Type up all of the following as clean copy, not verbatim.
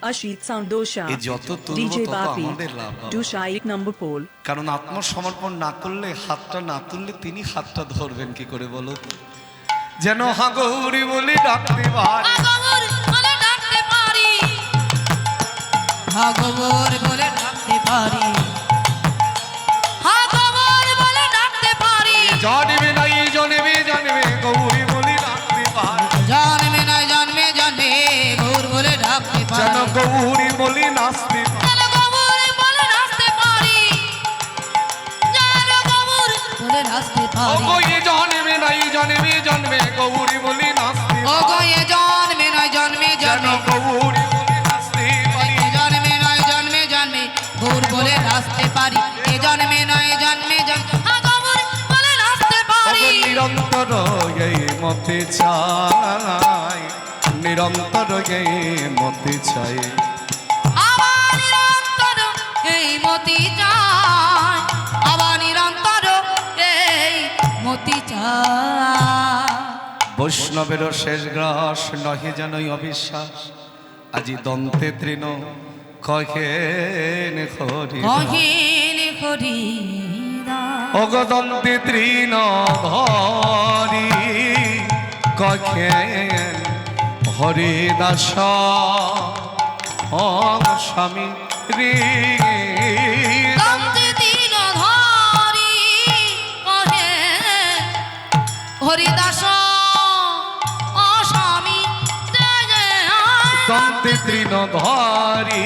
Ashit Sound Dosha, এই যত তুলব DJ তত Bapi, আমাদের লাভ বাবা। Dosha 1 number pole. কারণ আত্মসমর্পণ না করলে, হাতটা না তুললে তিনি হাতটা ধরবেন কি করে বলো তো? যেন হাগৌরি বলে ডাকতে পারি, হাগবর বলে ডাকতে পারি, হাগবর বলে ডাকতে পারি, জন্মে নাই জন্মে জন্মে গৌরী বলে ডাকতে পারি, জন্মে নয় জন্মে জন্মে গৌর বলে ডাকতে যেন পারি, গৌরী বলে নাচতে পারি, যেন গৌর বলে নাচতে পারি, যেন গৌর বলে নাচতে পারি, ওগো এ জন্মে নাই জন্মে জন্মে গৌরী বলে নাচতে ও পারি, গো এ জন্মে নয় জন্মে যেন জন্মে, গৌরী বলে নাচতে পারি, এ জন্মে নয় জন্মে জন্মে গৌর বলে নাচতে পারি, এ জন্মে নয় জন্মে জন্মে গৌর বলে নাচতে পারি। ওগো নিরন্তর এই মতে চাই, নিরন্তর এই মতে চাই, আবার নিরন্তর এই মতি চায়, আবার নিরন্তর এই মতি চায়। বৈষ্ণবের শেষ গ্রাস নহে যেনই অবিশ্বাস, আজি দন্তে তৃণ কহেন হরি, কহিন হরিদা ওগো দন্তে তৃণ ধরি কহেন হরিদাস স্বামী রে, দন্তে তিন ধরি কহে হরিদাস অস্বামী জয় জয় দন্তে তৃণ ধরি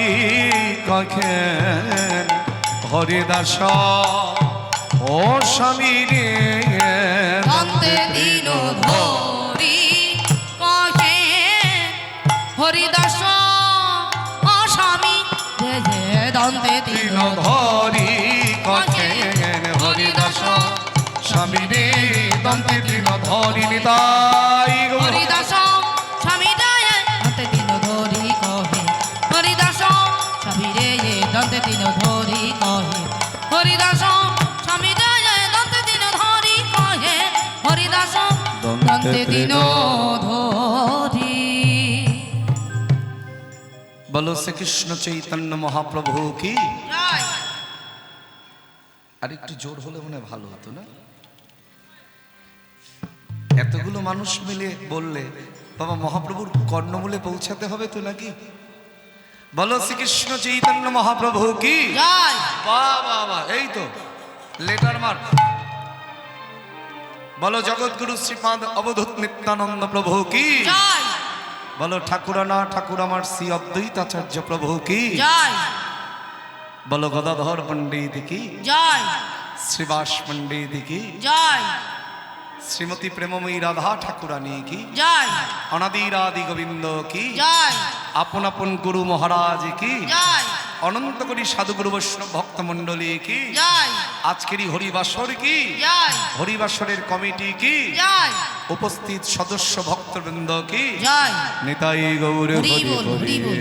কহেন হরিদাস ও স্বামী রে, দন্তে তিন ধরি কহে হরিদাস অস্বামী জয় জয় দন্তে তিন তৃণ ধরি কহেন হরিদাস স্বামী রে, দন্তে তৃণ ধরি নিতাই গৌর। হরিদাস স্বামী জয় দন্তে তিন ধরি কহে হরিদাস স্বামী রে দন্তে তিন ধরি কহে হরিদাস স্বামী জয় দন্তে তিন ধরি কহে হরিদাস দন্তে তিন ধরি। বলো শ্রীকৃষ্ণ চৈতন্য মহাপ্রভু কি। জয়। আর একটু জোর হলে মনে হয় ভালো হতো না? এতগুলো মানুষ মিলে বললে বাবা মহাপ্রভুর কর্ণমূলে পৌঁছাতে হবে তো নাকি? বলো শ্রীকৃষ্ণ চৈতন্য মহাপ্রভু কি। জয়। বাহ বাহ বাহ, এই তো লেটার মার্ক। বলো জগৎগুরু শ্রীপাদ অবধূত নিত্যানন্দ প্রভু কি। জয়। বলো ঠাকুরানা ঠাকুর আমার শ্রী অদ্বৈতাচার্য প্রভু কি। জয়। বলো গদাধর পণ্ডিত কি। জয়। শ্রীবাস পণ্ডিত কি। জয়। শ্রীমতী প্রেমময়ী রাধা ঠাকুরানী কি। জয়। অনাদিরাদি গোবিন্দ কি। জয়। আপন আপন গুরু মহারাজ কি। জয়। অনন্ত কোটি সাধুগুরু বৈষ্ণব ভক্ত মণ্ডলী কি। জয়। আজকেরই হরিবাসর কি। জয়। হরিবাসরের কমিটি কি। জয়। উপস্থিত সদস্য ভক্তবৃন্দ কি। জয়। নিতাই গৌর হরি হরি বল, হরি হরি। বল।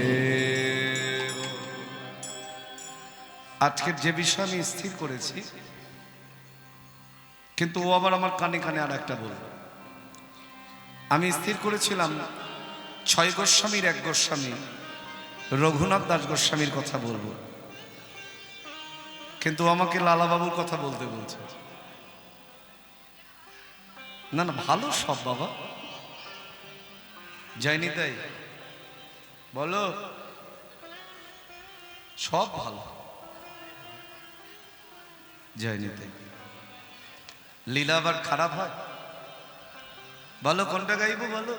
আজকের যে বিষয় আমি স্থির করেছি, কিন্তু ও আবার আমার কানে কানে আর একটা বলল। আমি স্থির করেছিলাম 6 গোস্বামীর 1 গোস্বামী রঘুনাথ দাস গোস্বামীর কথা বলবো, কিন্তু আমাকে লালাবাবুর কথা বলতে বলছে। না না, ভালো সব বাবা, যায়নি তাই বলো, সব ভালো, যায়নি তাই। লীলা আবার খারাপ হয়? বলো কোনটা গাইবো বলো।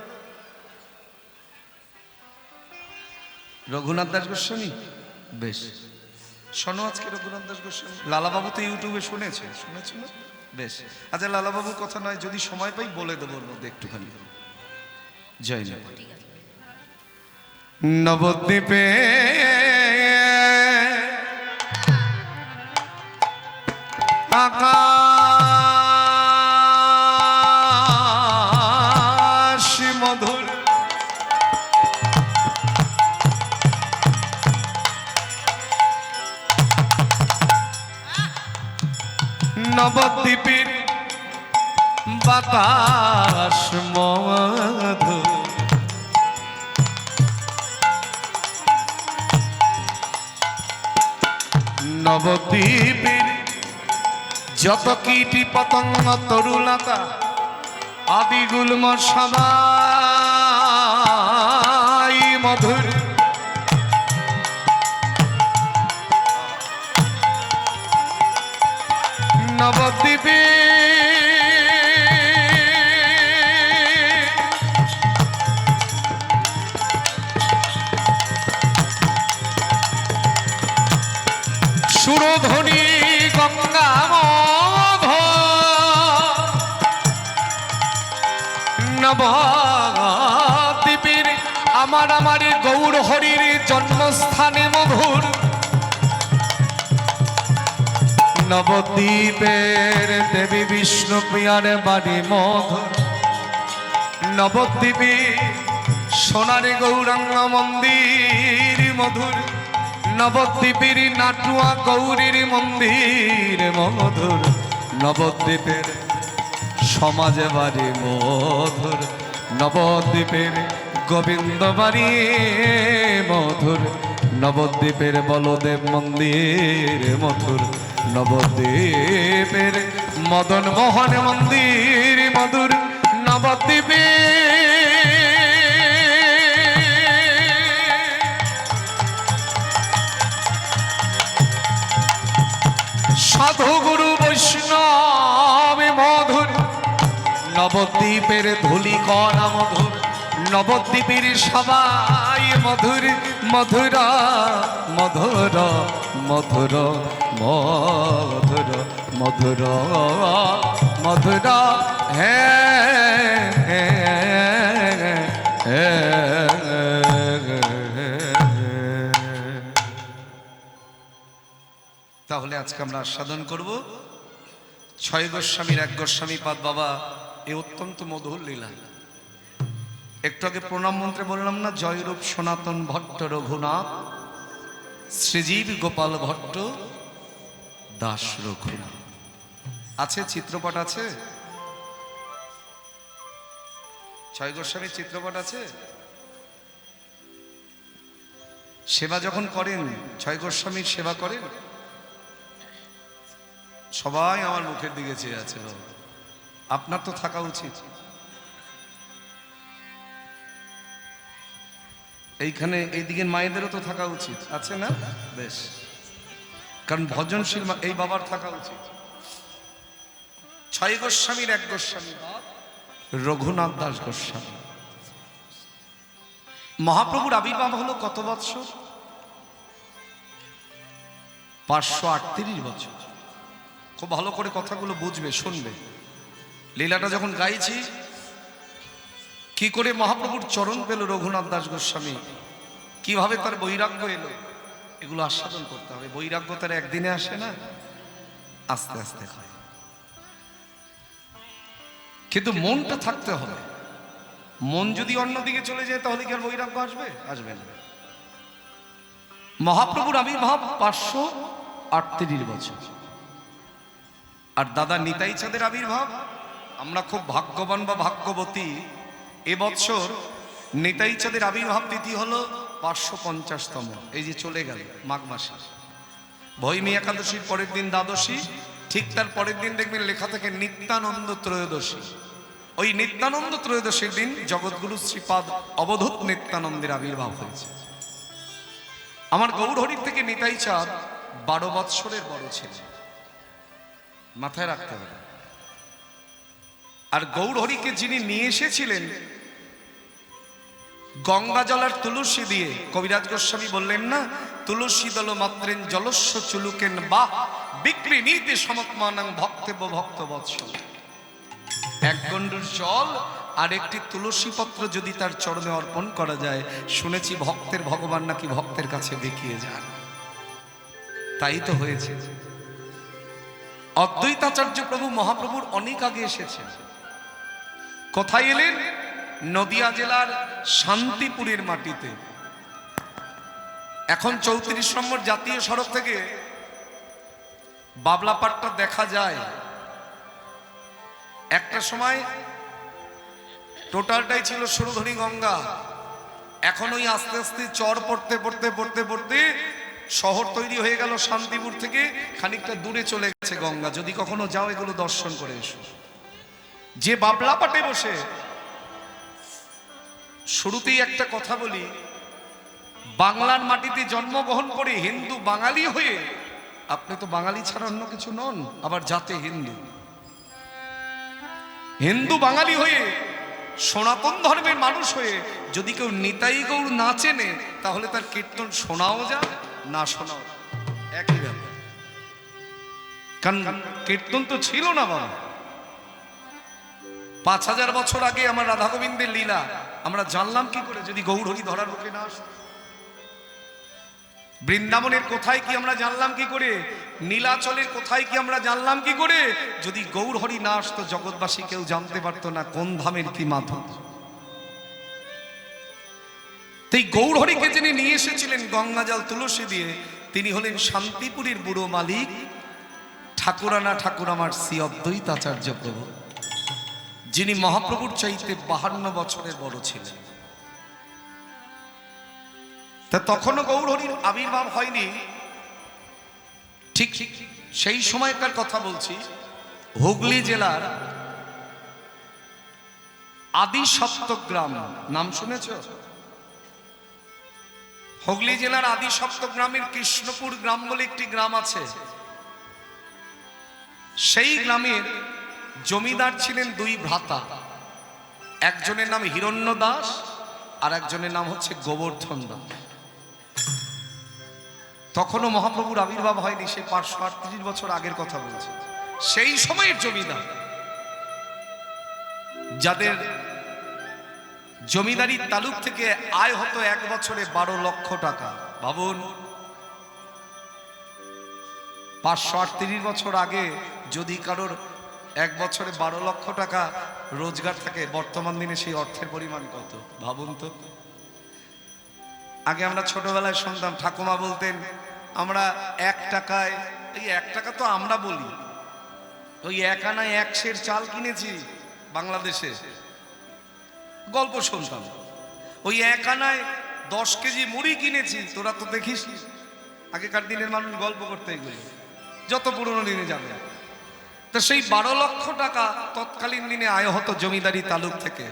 রঘুনাথ দাস গোস্বামী, বেশ শোনো আজকে রঘুনাথ দাস গোস্বামী। লালাবাবু তো ইউটিউবে শুনেছে, শুনেছো না? বেশ, আচ্ছা লালাবাবুর কথা নয়, যদি সময় পাই বলে দেবো ওর মধ্যে একটুখানি। জয় না। নবদ্বীপে আকাশ মধুর নবদ্বীপের বাতাস মধুর নবদ্বীপের যত কীটি পতঙ্গ তরুলতা আদি গুল্ম সবাই মধুর নবদ্বীপে সুরধ্বনি গঙ্গা নবদ্বীপের আমার গৌর হরির জন্মস্থানে মধুর নবদ্বীপের দেবী বিষ্ণুপ্রিয়ার বাড়ি মধুর নবদ্বীপে সোনার গৌরাঙ্গ মন্দির মধুর নবদ্বীপের নাটুয়া গৌরীর মন্দির মধুর নবদ্বীপের সমাজে বাড়ি মধুর নবদ্বীপের গোবিন্দ বাড়ি মধুর নবদ্বীপের বলদেব মন্দির মধুর নবদ্বীপের মদন মোহন মন্দির মধুর নবদ্বীপে সাধু গুরু বৈষ্ণব মধুর নবদ্বীপের ধূলিকণা মধুর নবদ্বীপের সবাই মধুর মধুর মধুর মধুর মধুর মধুর মধুর তাহলে আজকে আমরা আস্বাদন করব ছয় গোস্বামীর এক গোস্বামী পাদ বাবা এই অত্যন্ত মধুর লীলা। একটু আগে প্রণাম মন্ত্রে বললাম না, জয়রূপ সনাতন ভট্ট রঘুনাথ শ্রীজীব গোপাল ভট্ট দাস রঘুনাথ আছে, চিত্রপট আছে, ছয় গোস্বামীর চিত্রপট আছে। সেবা যখন করেন, ছয় গোস্বামীর সেবা করেন, সবাই আমার মুখের দিকে চেয়ে আছে। বাবা আপনার তো থাকা উচিত, এইখানে এইদিকে মায়েদেরও তো থাকা উচিত, আছে না? বেশ, কারণ ভজনশীল এই বাবার থাকা উচিত। ছয় গোস্বামীর এক গোস্বামী রঘুনাথ দাস গোস্বামী। মহাপ্রভুর আবির্ভাব হলো কত বৎসর? 538 বছর। খুব ভালো করে কথাগুলো বুঝবে, শুনবে। লীলাটা যখন গাইছি, কি করে মহাপ্রভুর চরণ পেল রঘুনাথ দাস গোস্বামী, কিভাবে তার বৈরাগ্য এলো, এগুলো আস্বাদন করতে হবে। বৈরাগ্য তার একদিনে আসে না, আস্তে আস্তে হয়। কিন্তু মনটা থাকতে হবে। মন যদি অন্যদিকে চলে যায় তাহলে কি আর বৈরাগ্য আসবে? আসবে না। মহাপ্রভুর আবির্ভাব 538 বছর। আর দাদা নিতাই চাঁদের আবির্ভাব, আমরা খুব ভাগ্যবান বা ভাগ্যবতী। এবছর নিতাই চাঁদের আবির্ভাব তিথি হলো 550তম। এই যে চলে গেল মাঘ মাসে, ভৈমী একাদশীর পরের দিন দ্বাদশী, ঠিক তার পরের দিন দেখবেন লেখা থাকে নিত্যানন্দ ত্রয়োদশী। ওই নিত্যানন্দ ত্রয়োদশীর দিন জগৎগুরু শ্রীপাদ অবধূত নিত্যানন্দের আবির্ভাব হয়েছে। আমার গৌরহরির থেকে নিতাই চাঁদ 12 বৎসরের বড় ছেলে, মাথায় রাখতে হবে। আর গৌরহরিকে যিনি নিয়ে এসেছিলেন গঙ্গা জল আর তুলসী দিয়ে, কবিরাজ গোস্বামী বললেন না, তুলসী দল মাত্রেন জলস্য চুলুকেন বা বিক্রি নীতি সমৎমানাং ভক্তেব ভক্ত বৎসল। এক গণ্ডুর জল আর একটি তুলসী পত্র যদি তার চরণে অর্পণ করা যায়, শুনেছি ভক্তের ভগবান নাকি ভক্তের কাছে দেখিয়ে যান। তাই তো হয়েছে। অদ্বৈতাচার্য প্রভু মহাপ্রভুর অনেক আগে এসেছেন। কোথায় এলেন? নদিয়া জেলার শান্তিপুরের মাটিতে। এখন 34 নম্বর জাতীয় সড়ক থেকে বাবলাপাটটা দেখা যায়। একটা সময় টোটালটাই ছিল সুরধনী গঙ্গা। এখন ওই আস্তে আস্তে চর পড়তে পড়তে পড়তে পড়তে শহর তৈরি হয়ে গেল শান্তিপুর থেকে খানিকটা দূরে চলে গেছে গঙ্গা। যদি কখনো যাও এগুলো দর্শন করে এসো। যে বাবলা পাটে বসে, শুরুতেই একটা কথা বলি, বাংলার মাটিতে জন্মগ্রহণ করে হিন্দু বাঙালি হয়ে, আপনি তো বাঙালি ছাড়া অন্য কিছু নন, আবার জাতে হিন্দু, হিন্দু বাঙালি হয়ে সনাতন ধর্মের মানুষ হয়ে যদি কেউ নিতাই গৌর না চেনে, তাহলে তার কীর্তন শোনাও যায় না শোনাও একই ব্যাপার। কারণ কীর্তন তো ছিল না বাবা। 5000 বছর আগে আমার রাধা গোবিন্দের লীলা আমরা জানলাম কি করে যদি গৌরহরি ধরার মুখে না আসতো? বৃন্দাবনের কোথায় কি আমরা জানলাম কি করে? নীলাচলের কোথায় কি আমরা জানলাম কি করে? যদি গৌরহরি না আসতো, জগৎবাসী কেউ জানতে পারতো না কোন ধামের কি মাধব। তাই গৌরহরিকে যিনি নিয়ে এসেছিলেন গঙ্গাজল তুলসী দিয়ে, তিনি হলেন শান্তিপুরের বুড়ো মালিক ঠাকুরানা ঠাকুর আমার শ্রী অদ্বৈতাচার্য প্রভু, যিনি মহাপ্রভুর চাইতে 52 বছরের বড় ছিলেন। তা তখনও গৌরহরির আবির্ভাব হয়নি। ঠিক সেই সময়কার কথা বলছি। হুগলি জেলার আদি সপ্তগ্রাম নাম শুনেছ? হুগলি জেলার আদি সপ্তগ্রামের কৃষ্ণপুর গ্রাম বলে একটি গ্রাম আছে। সেই গ্রামের জমিদার ছিলেন 2 ভ্রাতা। একজনের নাম হিরণ্য দাস আর একজনের নাম হচ্ছে গোবর্ধন দাস। তখনও মহাপ্রভুর আবির্ভাব হয়নি, সে 538 বছর আগের কথা বলছে। সেই সময়ের জমিদার, যাদের জমিদারি তালুক থেকে আয় হতো 1 বছরে 12 লক্ষ টাকা। ভাবুন, 538 বছর আগে যদি কারোর 1 বছরে 12 লক্ষ টাকা রোজগার থাকে, বর্তমান দিনে সেই অর্থের পরিমাণ কত ভাবুন তো। আগে আমরা ছোটবেলায় শুনতাম, ঠাকুমা বলতেন আমরা 1 টাকায়, এই 1 টাকা তো আমরা বলি, ওই 1 আনায় 1 সের চাল কিনেছি বাংলাদেশে, গল্প শুনতাম। ওই 1 আনায় 10 কেজি মুড়ি কিনেছি, তোরা তো দেখিস। আগেকার দিনের মানুষ গল্প করতে এগুলো, যত পুরনো দিনে যাবে। তো সেই 12 লক্ষ টাকা তৎকালীন দিনে আয় হতো জমিদারি তালুক থেকে।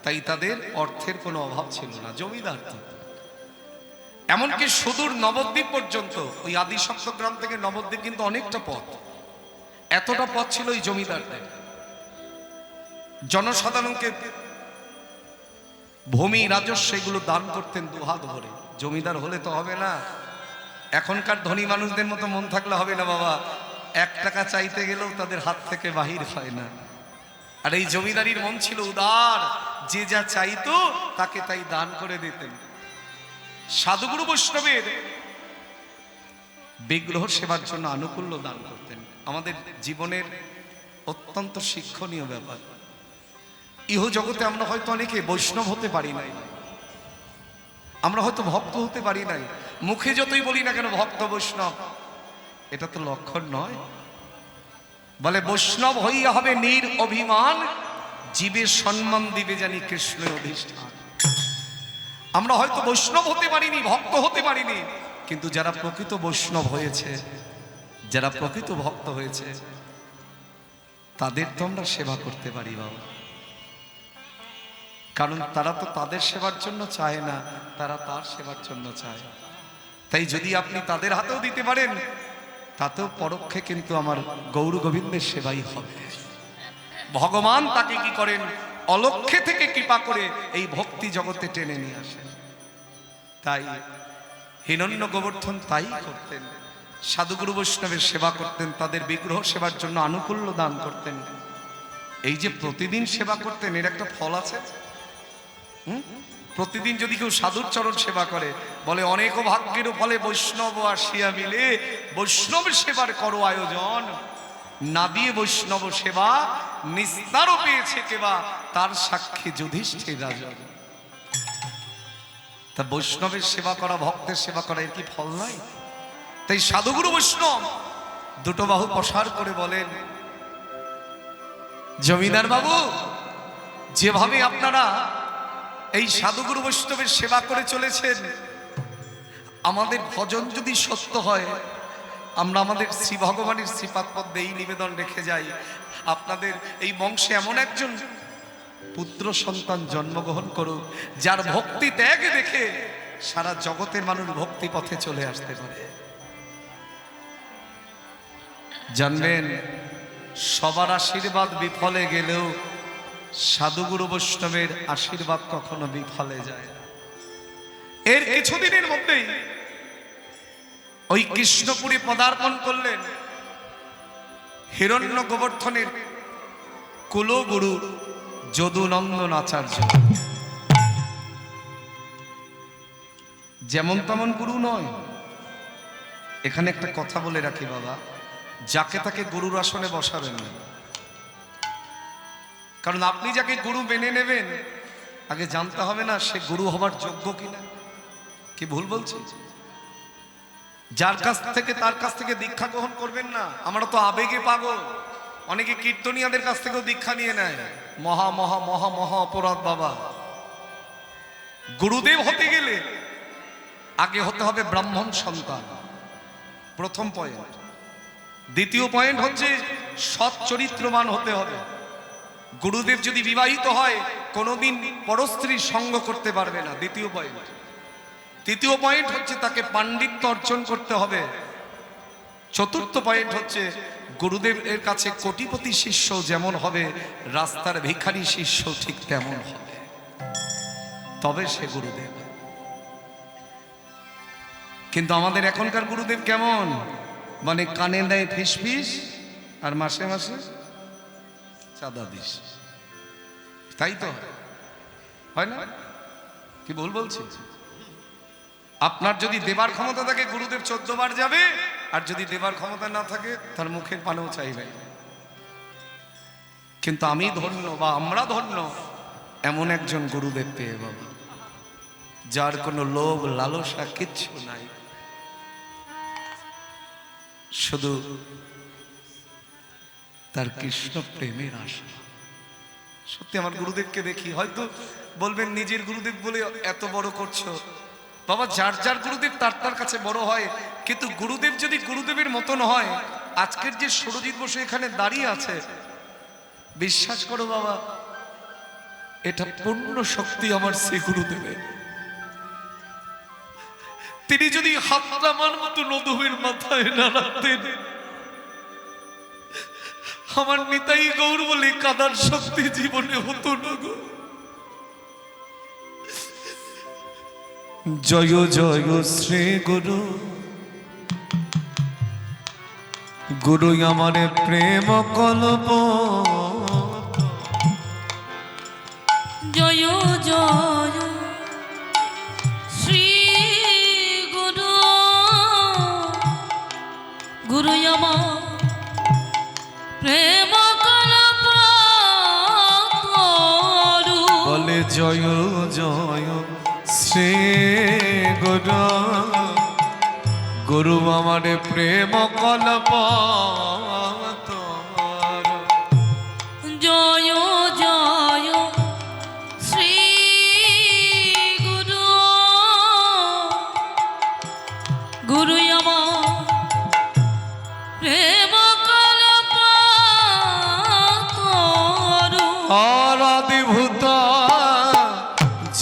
তাই তাদের অর্থের কোনো অভাব ছিল না, জমিদার তো। এমনকি সুদূর নবদ্বীপ পর্যন্ত, ওই আদি সপ্তগ্রাম থেকে নবদ্বীপ কিন্তু অনেকটা পথ। এতটা পথ ছিল ওই জমিদারদের। জনসাধারণকে ভূমি রাজস্ব এগুলো দান করতেন 2 হাত ভরে। জমিদার হলে তো হবে না, এখনকার ধনী মানুষদের মতো মন থাকলে হবে না বাবা। 1 টাকা চাইতে গেলেও তাদের হাত থেকে বাহির হয় না। আর এই জমিদারির মন ছিল উদার, যে যা চাইতো তাকে তাই দান করে দিতেন। সাধুগুরু বৈষ্ণবের বিগ্রহ সেবার জন্য আনুকূল্য দান করতেন। আমাদের জীবনের অত্যন্ত শিক্ষণীয় ব্যাপার। ইহ জগতে আমরা হয়তো অনেকে বৈষ্ণব হতে পারি নাই, আমরা হয়তো ভক্ত হতে পারি নাই। মুখে যতই বলি না কেন ভক্ত বৈষ্ণব, এটা তো লক্ষণ নয়। বলে বৈষ্ণব হইয়া হবে নির অভিমান, জীবের সম্মান দিবে জানি কৃষ্ণ অধিষ্ঠান। আমরা হয়তো বৈষ্ণব হতে পারিনি, ভক্ত হতে পারিনি, কিন্তু যারা প্রকৃত বৈষ্ণব হয়েছে, যারা প্রকৃত ভক্ত হয়েছে, তাদের তো আমরা সেবা করতে পারি বাবা। কারণ তারা তো তাদের সেবার জন্য চায় না, তারা তার সেবার জন্য চায়। তাই যদি আপনি তাদের হাতেও দিতে পারেন, তাতেও পরোক্ষে কিন্তু আমার গৌর গোবিন্দের সেবাই হবে। ভগবান তাকে কি করেন, অলক্ষ্যে থেকে কৃপা করে এই ভক্তি জগতে টেনে নিয়ে আসেন। তাই হিরণ্য গোবর্ধন তাই করতেন, সাধুগুরু বৈষ্ণবের সেবা করতেন, তাদের বিগ্রহ সেবার জন্য আনুকূল্য দান করতেন। এই যে প্রতিদিন সেবা করতেন, এর একটা ফল আছে। প্রতিদিন যদি কেউ সাধুর চরণ সেবা করে, বলে অনেক ভাগ্যের ফলে বৈষ্ণব আসিয়া মিলে, বৈষ্ণব সেবার করো আয়োজন, না দিয়ে বৈষ্ণব সেবা নিস্তারও পেয়েছে কেবা, তার সাক্ষী যুধিষ্ঠির রাজন। তা বৈষ্ণবের সেবা করা, ভক্তের সেবা করা, এর কি ফল নাই? তাই সাধুগুরু বৈষ্ণব 2 বাহু প্রসার করে বলেন, জমিদার বাবু, যেভাবে আপনারা এই সাধুগুরু বৈষ্ণবের সেবা করে চলেছেন, আমাদের ভজন যদি সত্য হয়, আমরা আমাদের শ্রী ভগবানের শ্রীপাদ পদ্মে এই নিবেদন রেখে যাই, আপনাদের এই বংশে এমন একজন পুত্র সন্তান জন্মগ্রহণ করুক যার ভক্তি ত্যাগ দেখে সারা জগতের মানুষ ভক্তি পথে চলে আসতে পারে। জানবেন, সবার আশীর্বাদ বিফলে গেলেও সাধুগুরু বৈষ্ণবের আশীর্বাদ কখনো বিফলে যায় না। এর কিছুদিনের মধ্যেই ওই কৃষ্ণপুরী পদার্পণ করলেন হিরণ্য গোবর্ধনের কুলগুরু যদুনন্দন আচার্য। যেমন তেমন গুরু নয়। এখানে একটা কথা বলে রাখি বাবা, যাকে তাকে গুরুর আসনে বসাবেন না। কারণ আপনি যাকে গুরু মেনে নেবেন, আগে জানতে হবে না সে গুরু হবার যোগ্য কিনা। কি ভুল বলছি? যার কাছ থেকে তার কাছ থেকে দীক্ষা গ্রহণ করবেন না। আমরা তো আবেগে পাগল, অনেকে কীর্তনিয়াদের কাছ থেকেও দীক্ষা নিয়ে নেয়। মহা মহা মহা মহা অপরাধ বাবা। গুরুদেব হতে গেলে আগে হতে হবে ব্রাহ্মণ সন্তান, প্রথম পয়েন্ট। দ্বিতীয় পয়েন্ট হচ্ছে সৎ চরিত্রবান হতে হবে। গুরুদেব যদি বিবাহিত হয় কোনোদিন পরস্ত্রীর সঙ্গ করতে পারবে না, দ্বিতীয় পয়েন্ট। তৃতীয় পয়েন্ট হচ্ছে তাকে পাণ্ডিত্য অর্জন করতে হবে। চতুর্থ পয়েন্ট হচ্ছে গুরুদেবের কাছে কোটিপতি শিষ্য যেমন হবে, রাস্তার ভিখারি শিষ্য ঠিক তেমন হবে, তবে সে গুরুদেব। কিন্তু আমাদের এখনকার গুরুদেব কেমন? মানে কানে দেয় ফিসফিস আর মাসে মাসে চাঁদা দিস, তাই তো হয় না? কি ভুল বলছি? আপনার যদি দেবার ক্ষমতা থাকে গুরুদেব 14 বার যাবে, আর যদি দেবার ক্ষমতা না থাকে তার মুখের পানেও চাইবে। কিন্তু আমি ধন্য বা আমরা ধন্য এমন একজন গুরুদেব পেয়ে বাবা, যার কোনো লোভ লালসা কিচ্ছু নাই, শুধু তার কৃষ্ণ প্রেমের আশা। সত্যি আমার গুরুদেবকে দেখি, হয়তো বলবেন নিজের গুরুদেব বলে এত বড় করছো। বাবা, যার যার গুরুদেব তার তার কাছে বড় হয়, কিন্তু গুরুদেব যদি গুরুদেবের মতন হয়, আজকের যে সুরজিৎ বসু এখানে দাঁড়িয়ে আছে, বিশ্বাস করো বাবা, এটা পূর্ণ শক্তি আমার শ্রী গুরুদেবের। তিনি যদি হাতটা আমার মতো নদুমের মাথায় না রাখতেন, আমার নিতাই গৌর বলে কাদার শক্তি জীবনে হতো না গো। জয় জয় শ্রী গুরু, গুরু আমার প্রেম কল্প। জয় জয় শ্রী গুরু, গুরু আমার প্রেম কল্প তরু। বলে জয় জয় শ্রী গুরু, গুরু আমার প্রেম কল্প তরু। জয় জয় শ্রী গুরু, গুরু আমার প্রেম কল্প তরু। আরাদিভূত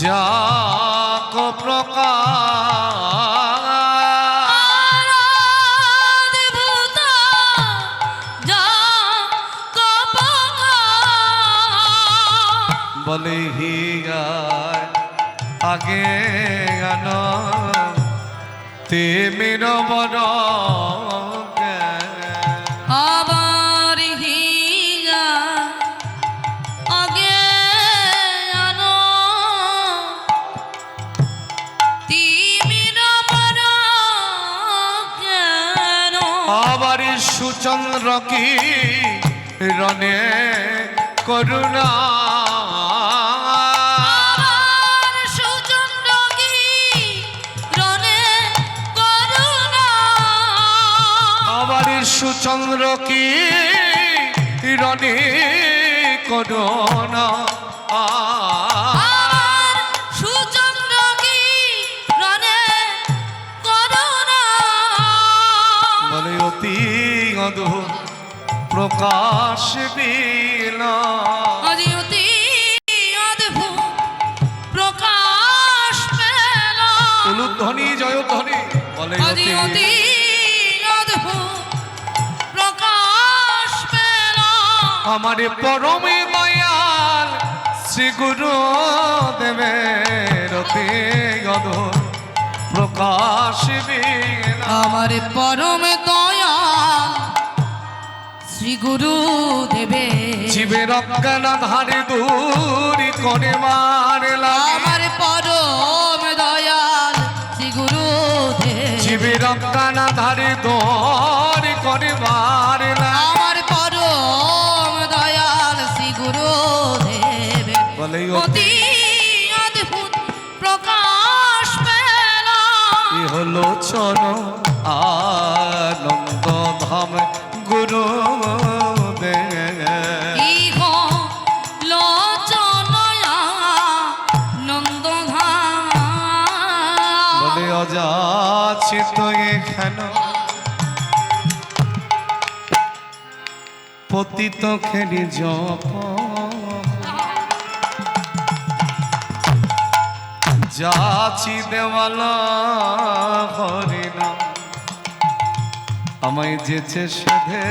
যাক প্রকার, আরাধিভূত যাক প্রকার। বলে হিয়ার আগে গান তেমির বড় আবার হিয়া আগে আনো, তিমির বড় জ্ঞান। আবার সুচন্দ্র কি রনে করুণা, আবার সুচন্দ্র কি রনে করুণা। আবার সুচন্দ্র কি রনে করুণা। আবার সুচন্দ্র কি রনে অদ্ভুত প্রকাশ দিল আজি অতি অদ্ভুত প্রকাশ পেল উলুধ্বনি জয়ধ্বনি বলে আজি অতি অতি অদ্ভুত প্রকাশ পেল আমার পরমে দয়াল শ্রী গুরু দেবের অতি অদ্ভুত প্রকাশ দিল আমার পরম দয়া শ্রী গুরু দেবে জীবের অজ্ঞান ধারে দূরি করে মারলা আমার পরম দয়াল শ্রী গুরু দেবে জীবের অজ্ঞান ধারে দূরি করে মারলা আমার পরম দয়াল শ্রী গুরু দেবে বলে অতি অদ্ভুত প্রকাশ পেল এ হলো চরণ আনন্দ ধাম গুরু দে ইহ লোচনয়া নন্দধাম বলে অযাচিত এখান পতিত খেলি জপ যাচি দেওয়াল হরিনাম আমায় যেচে সেধে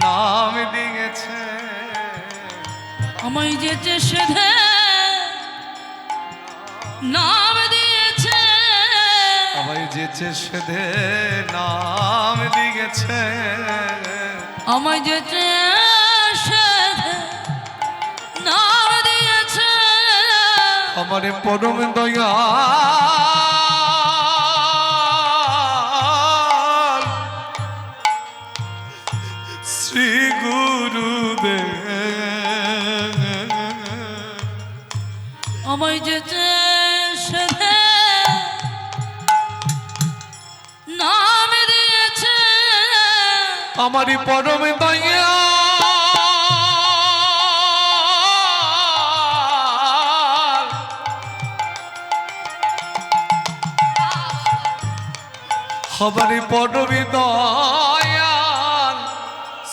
নাম দিয়েছে আমায় যেচে সেধে নাম দিয়েছে আমায় যেচে সেধে নাম দিয়েছে আমায় যেচে সেধে নাম দিয়েছে আমার পরম দয়া শ্রী গুরুদেব আমায় যেচে সেধে নাম দিয়েছে আমারই পরম দয়া আমারই পরম দয়াল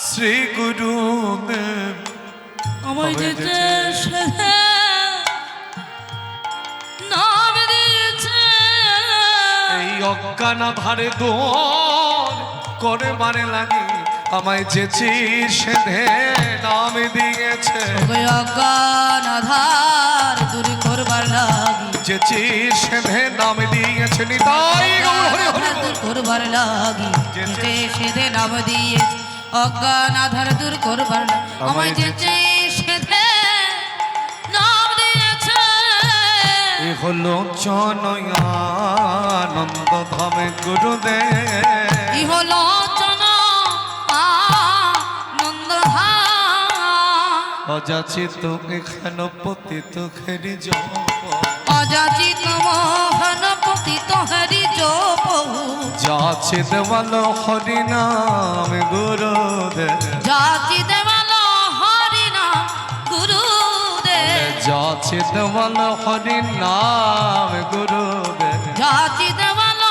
শ্রী গুরুদেব আমায় যেচে সেধে নাম দিয়েছে এই অজ্ঞান ধারে দোর করে মারে লাগে আমায় যেচি সেধে নাম দিয়েছে ওই অজ্ঞান আধার দূর করবার লাগি যেচি সেধে নাম দিয়েছে নিতাই গৌর হরি হরি দূর করবার লাগি যেচে সেধে নাম দিয়েছে অজ্ঞান আধার দূর করবার লাগি আমায় যেচে সেধে নাম দিয়েছে এ হলো জনয়ানন্দ ধামে গুরুদেব ইহ লোচন নন্দধাম অযাচিত এখান পতিত খেরি জপ অযাচিত মোহন পতিত হরি জপ যাচে দেওয়াল হরি নাম গুরুদেব যাচি দেওয়াল হরি নাম গুরুদেব যাচে দেওয়াল হরি নাম গুরুদেব যাচি দেওয়াল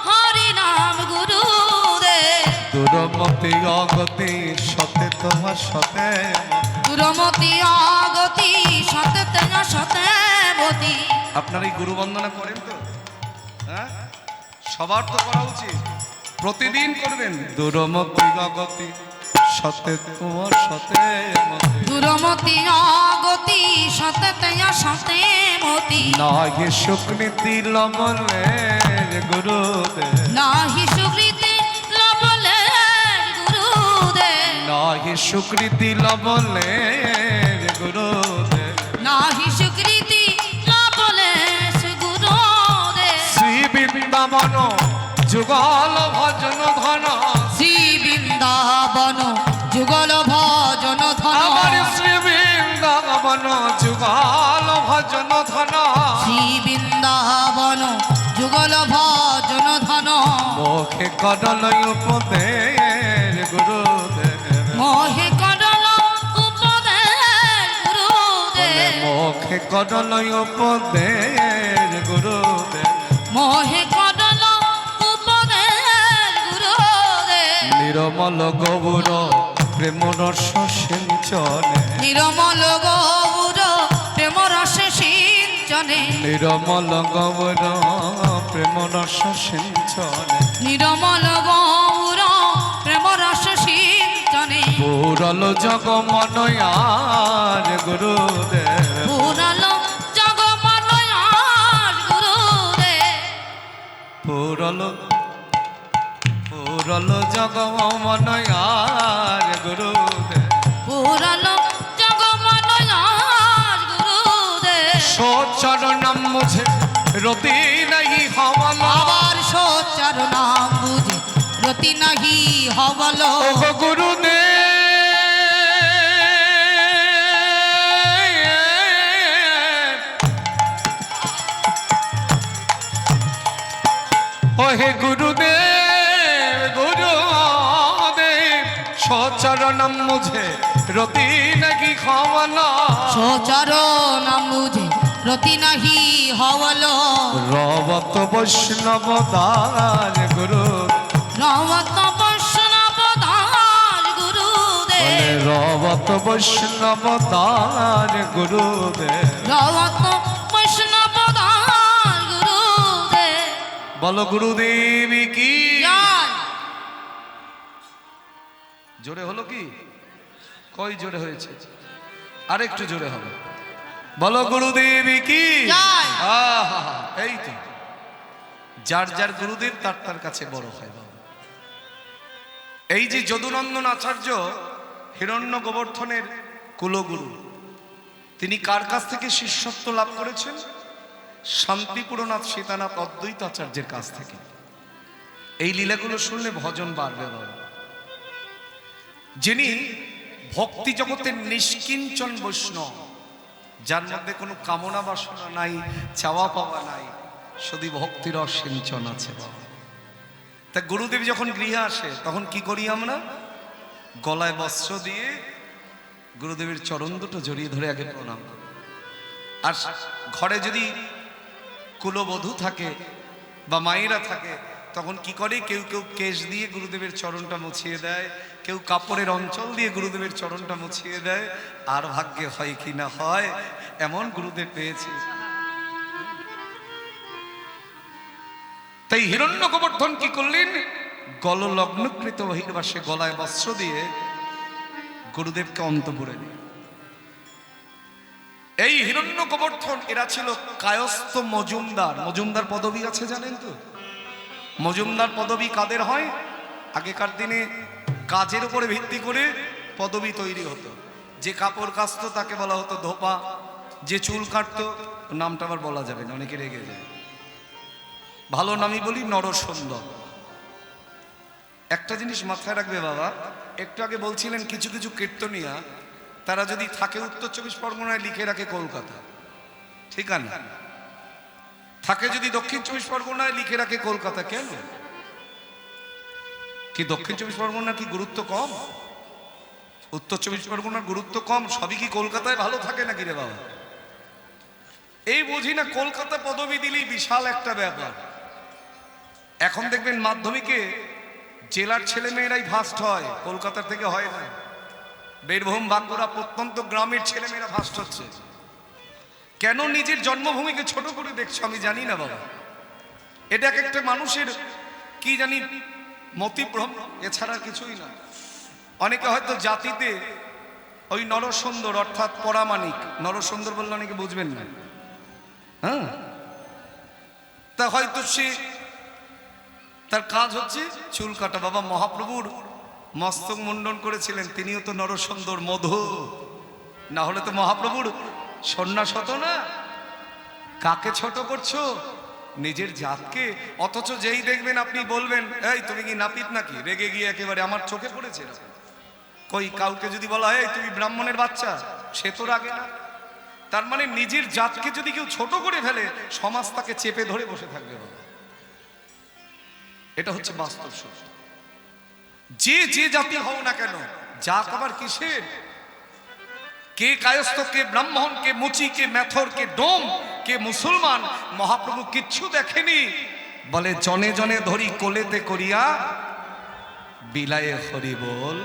হরি নাম গুরুদেব দুরমতি অগতি সতে তোমার সতে দুরমতি আগতি সতে তেনা সতে মতি আপনারা এই গুরু বন্দনা করেন তো হ্যাঁ সবার তো করা উচিত প্রতিদিন করবেন দুরমতি অগতি সতে তোমার সতে মতি দুরমতি আগতি সতে তেনা সতে মতি নাহি সুকৃতি লবলে গুরুদেব নাহি সুকৃতি লবলে গুরুদেব নাহি সুকৃতি লবলে গুরুদেব নাহি সুকৃতি লবলে গুরুদেব শ্রী বৃন্দাবন যুগল ভজন ধন শ্রী বৃন্দাবন যুগল ভজন ধন আমার শ্রী বৃন্দাবন যুগল ভজন ধন শ্রী বৃন্দাবন যুগল ভজন ধন মুখে করলয় উপদেশ গুরুদেব মোহে করল উপদেশ গুরুদেব মুখে করলয় উপদেশ গুরুদেব মোহে করল উপদেশ গুরুদেব নিরমল গৌর প্রেম রস সিঞ্চনে নিরমল গৌর প্রেম রস সিঞ্চনে নিরমল গৌর প্রেম রস সিঞ্চনে নিরমল গৌর প্রেম রস সিঞ্চনে পুরল জগ মনয়ার গুরুদেব পুরাল জগমনয়ার গুরুদেব পুরল পুরল জগ মনয়ার গুরুদেব পুরাল জগমনয়ার গুরুদেব সোচরণম মুঝে রতি নাই হবল আবার সোচার নাম বুঝে রতি নাহি হবল ও গুরুদেব ও হে গুরুদেব গুরুদেব সোচরণম মুঝে রতি নাকি হবল সোচার নাম বুঝে রতি নাহি হবল রবত বৈষ্ণব দাস গুরু রমত বৈষ্ণব দাস গুরুদেব রবত বৈষ্ণব দাস গুরুদেব রমত বৈষ্ণব দাস গুরুদেব বলো গুরুদেবী কি জয় জোরে হলো কি কই জোরে হয়েছে আরেকটু জোরে হবে বলো গুরুদেবী কি জয়। আহা, এই তো যার যার গুরুদেব তার তার কাছে বড় হয় বাবা। এই যে যদুনন্দন আচার্য হিরণ্য গোবর্ধনের কুলগুরু, তিনি কার কাছ থেকে শিষ্যত্ব লাভ করেছেন? শান্তিপুরনাথ সীতানাথ অদ্বৈত আচার্যের কাছ থেকে। এই লীলাগুলো শুনলে ভজন বাড়বে বাবা। যিনি ভক্তি জগতের নিষ্কিঞ্চন বৈষ্ণব, যার মধ্যে কোনো কামনা বাসনা নাই, চাওয়া পাওয়া নাই, শুধু ভক্তির অসিঞ্চন আছে বাবা। তা গুরুদেব যখন গৃহে আসে তখন কি করি আমরা? গলায় বস্ত্র দিয়ে গুরুদেবের চরণ দুটো জড়িয়ে ধরে আগে প্রণাম করি। আর ঘরে যদি কুলবধূ থাকে বা মায়েরা থাকে তখন কি করে? কেউ কেউ কেশ দিয়ে গুরুদেবের চরণটা মুছিয়ে দেয়, কেউ কাপড়ের অঞ্চল দিয়ে গুরুদেবের চরণটা মুছিয়ে দেয়। আর ভাগ্যে হয় কি না হয়, এমন গুরুদেব পেয়েছে। তাই হিরণ্য গোবর্ধন কি করলেন? গললগ্নকৃত বহির্বাসে গলায় বস্ত্র দিয়ে গুরুদেবকে অন্তপুরে নিয়ে। এই হিরণ্য গোবর্ধন এরা ছিল কায়স্থ মজুমদার। মজুমদার পদবী আছে জানেন তো? মজুমদার পদবী কাদের হয়? আগেকার দিনে কাজের উপরে ভিত্তি করে পদবী তৈরি হতো। যে কাপড় কাচতো তাকে বলা হতো ধোপা, যে চুল কাটতো, নামটা আবার বলা যাবে না, অনেকে রেগে যায়, ভালো নামই বলি, নরসুন্দর। একটা জিনিস মাথায় রাখবে বাবা, একটু আগে বলছিলেন কিছু কিছু কীর্তনিয়া তারা যদি থাকে উত্তর 24 পরগনায় লিখে রাখে কলকাতা, ঠিকানা থাকে যদি দক্ষিণ 24 পরগনায় লিখে রাখে কলকাতা। কেন? কি দক্ষিণ 24 পরগনার কি গুরুত্ব কম? উত্তর 24 পরগনার গুরুত্ব কম? সবই কি কলকাতায় ভালো থাকে নাকি রে বাবা? এই বুঝি না, কলকাতা পদবী দিলেই বিশাল একটা ব্যাপার। এখন দেখবেন মাধ্যমিকে জেলার ছেলে মেয়েরাই ফার্স্ট হয়, কলকাতার থেকে হয় না। বীরভূম, বাঁকুড়া, প্রত্যন্ত গ্রামের ছেলে মেয়েরা ফার্স্ট হচ্ছে। কেন নিজের জন্মভূমিকে ছোট করে দেখছো আমি জানি না বাবা। এটা একটা মানুষের কি জানি মতিভ্রম, এছাড়া কিছুই না। অনেকে হয়তো জাতিতে ওই নরসুন্দর অর্থাৎ পরামানিক, নরসুন্দর বললে অনেকে বুঝবেন না, হ্যাঁ, তা হয়তো সে তার কাজ হচ্ছে চুল কাটা। বাবা মহাপ্রভুর মস্তক মুন্ডন করেছিলেন, তিনিও তো নরসুন্দর মধু, না হলে তো মহাপ্রভুর সন্ন্যাস হতো না। কাকে ছোট করছো? নিজের জাতকে। অথচ যেই দেখবেন আপনি বলবেন এই তুমি কি নাপিত নাকি, রেগে গিয়ে একেবারে আমার চোখে পড়েছে। কই কাউকে যদি বলা হয় তুমি ব্রাহ্মণের বাচ্চা, সে তো রাগে না। তার মানে নিজের জাতকে যদি কেউ ছোট করে ফেলে সমাজ তাকে চেপে ধরে বসে থাকবে বাবা। এটা হচ্ছে বাস্তব সত্য। যে যে জাতি হও না কেন, জাত আবার কিসের? কে কায়স্থ, কে ব্রাহ্মণ, কে মুচি, কে মেথর, কে ডোম, কে মুসলমান, মহাপ্রভু কিচ্ছু দেখেনি। বলে জনে জনে ধরি কোলেতে করিয়া বিলায়ে হরি বল।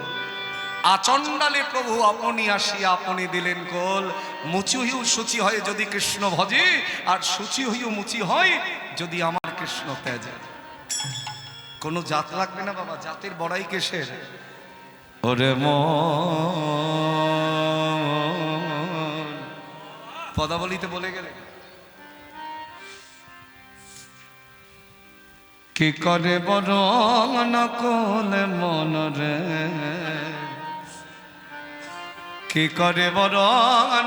আচণ্ডালে প্রভু আপনি আসিয়া আপনি দিলেন কোল। মুচি হইউ সূচি হয় যদি কৃষ্ণ ভজে, আর সূচি হইউ মুচি হয় যদি আমার কৃষ্ণ তেজে। কোনো জাত লাগবে না বাবা, জাতের বড়াই কেসের। ওরে মন পদাবলিতে বলে গেলে কি করে বড় নকলে মন রে, কি করে বড়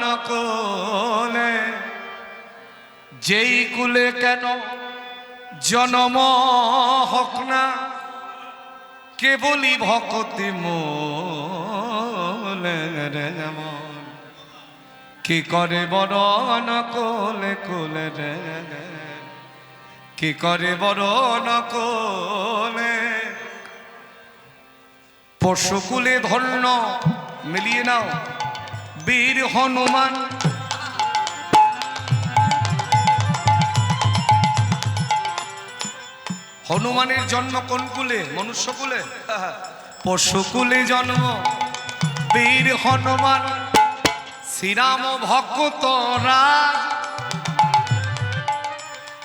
নকলে, যেই কুলে কেন জনম হক না, কেবলি ভকতি মোলে রে মন। কি করে বড় নকলে কোলে রে, কি করে বড় নকলে। পশুকুলে ধন্য মিলিয়ে নাও বীর হনুমান। হনুমানের জন্ম কোন কুলে? মনুষ্য কুলে। পশুকুলে জন্ম বীর হনুমান, শ্রীরাম ভক্ত রাজ।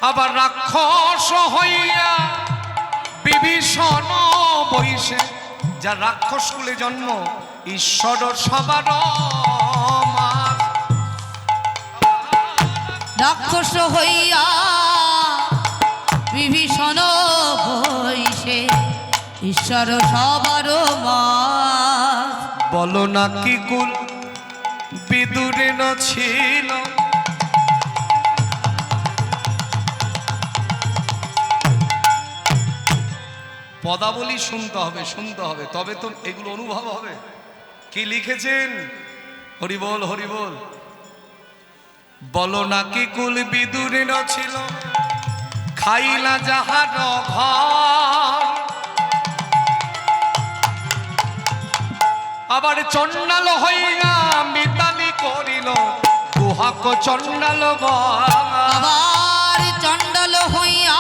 আবার রাক্ষস হইয়া বিভীষণ বৈশে, যার রাক্ষস কুলে জন্ম ঈশ্বর সবার মাঝ। রাক্ষস হইয়া বিভীষণ বৈশে, ঈশ্বর সবার মাঝ। বলো না কি কুল বিদুরে না ছিল, পদাবলী শুনতে হবে, শুনতে হবে, তবে তো এগুলো অনুভব হবে। কি লিখেছেন? হরি বল হরি বল। বলো না কি কুল বিদুরে না ছিল, খাইলা যাহার ঘর। আবার চণ্ডাল হইয়া মিতালি করিল গুহাক চণ্ডাল বর। আবার চণ্ডাল হইয়া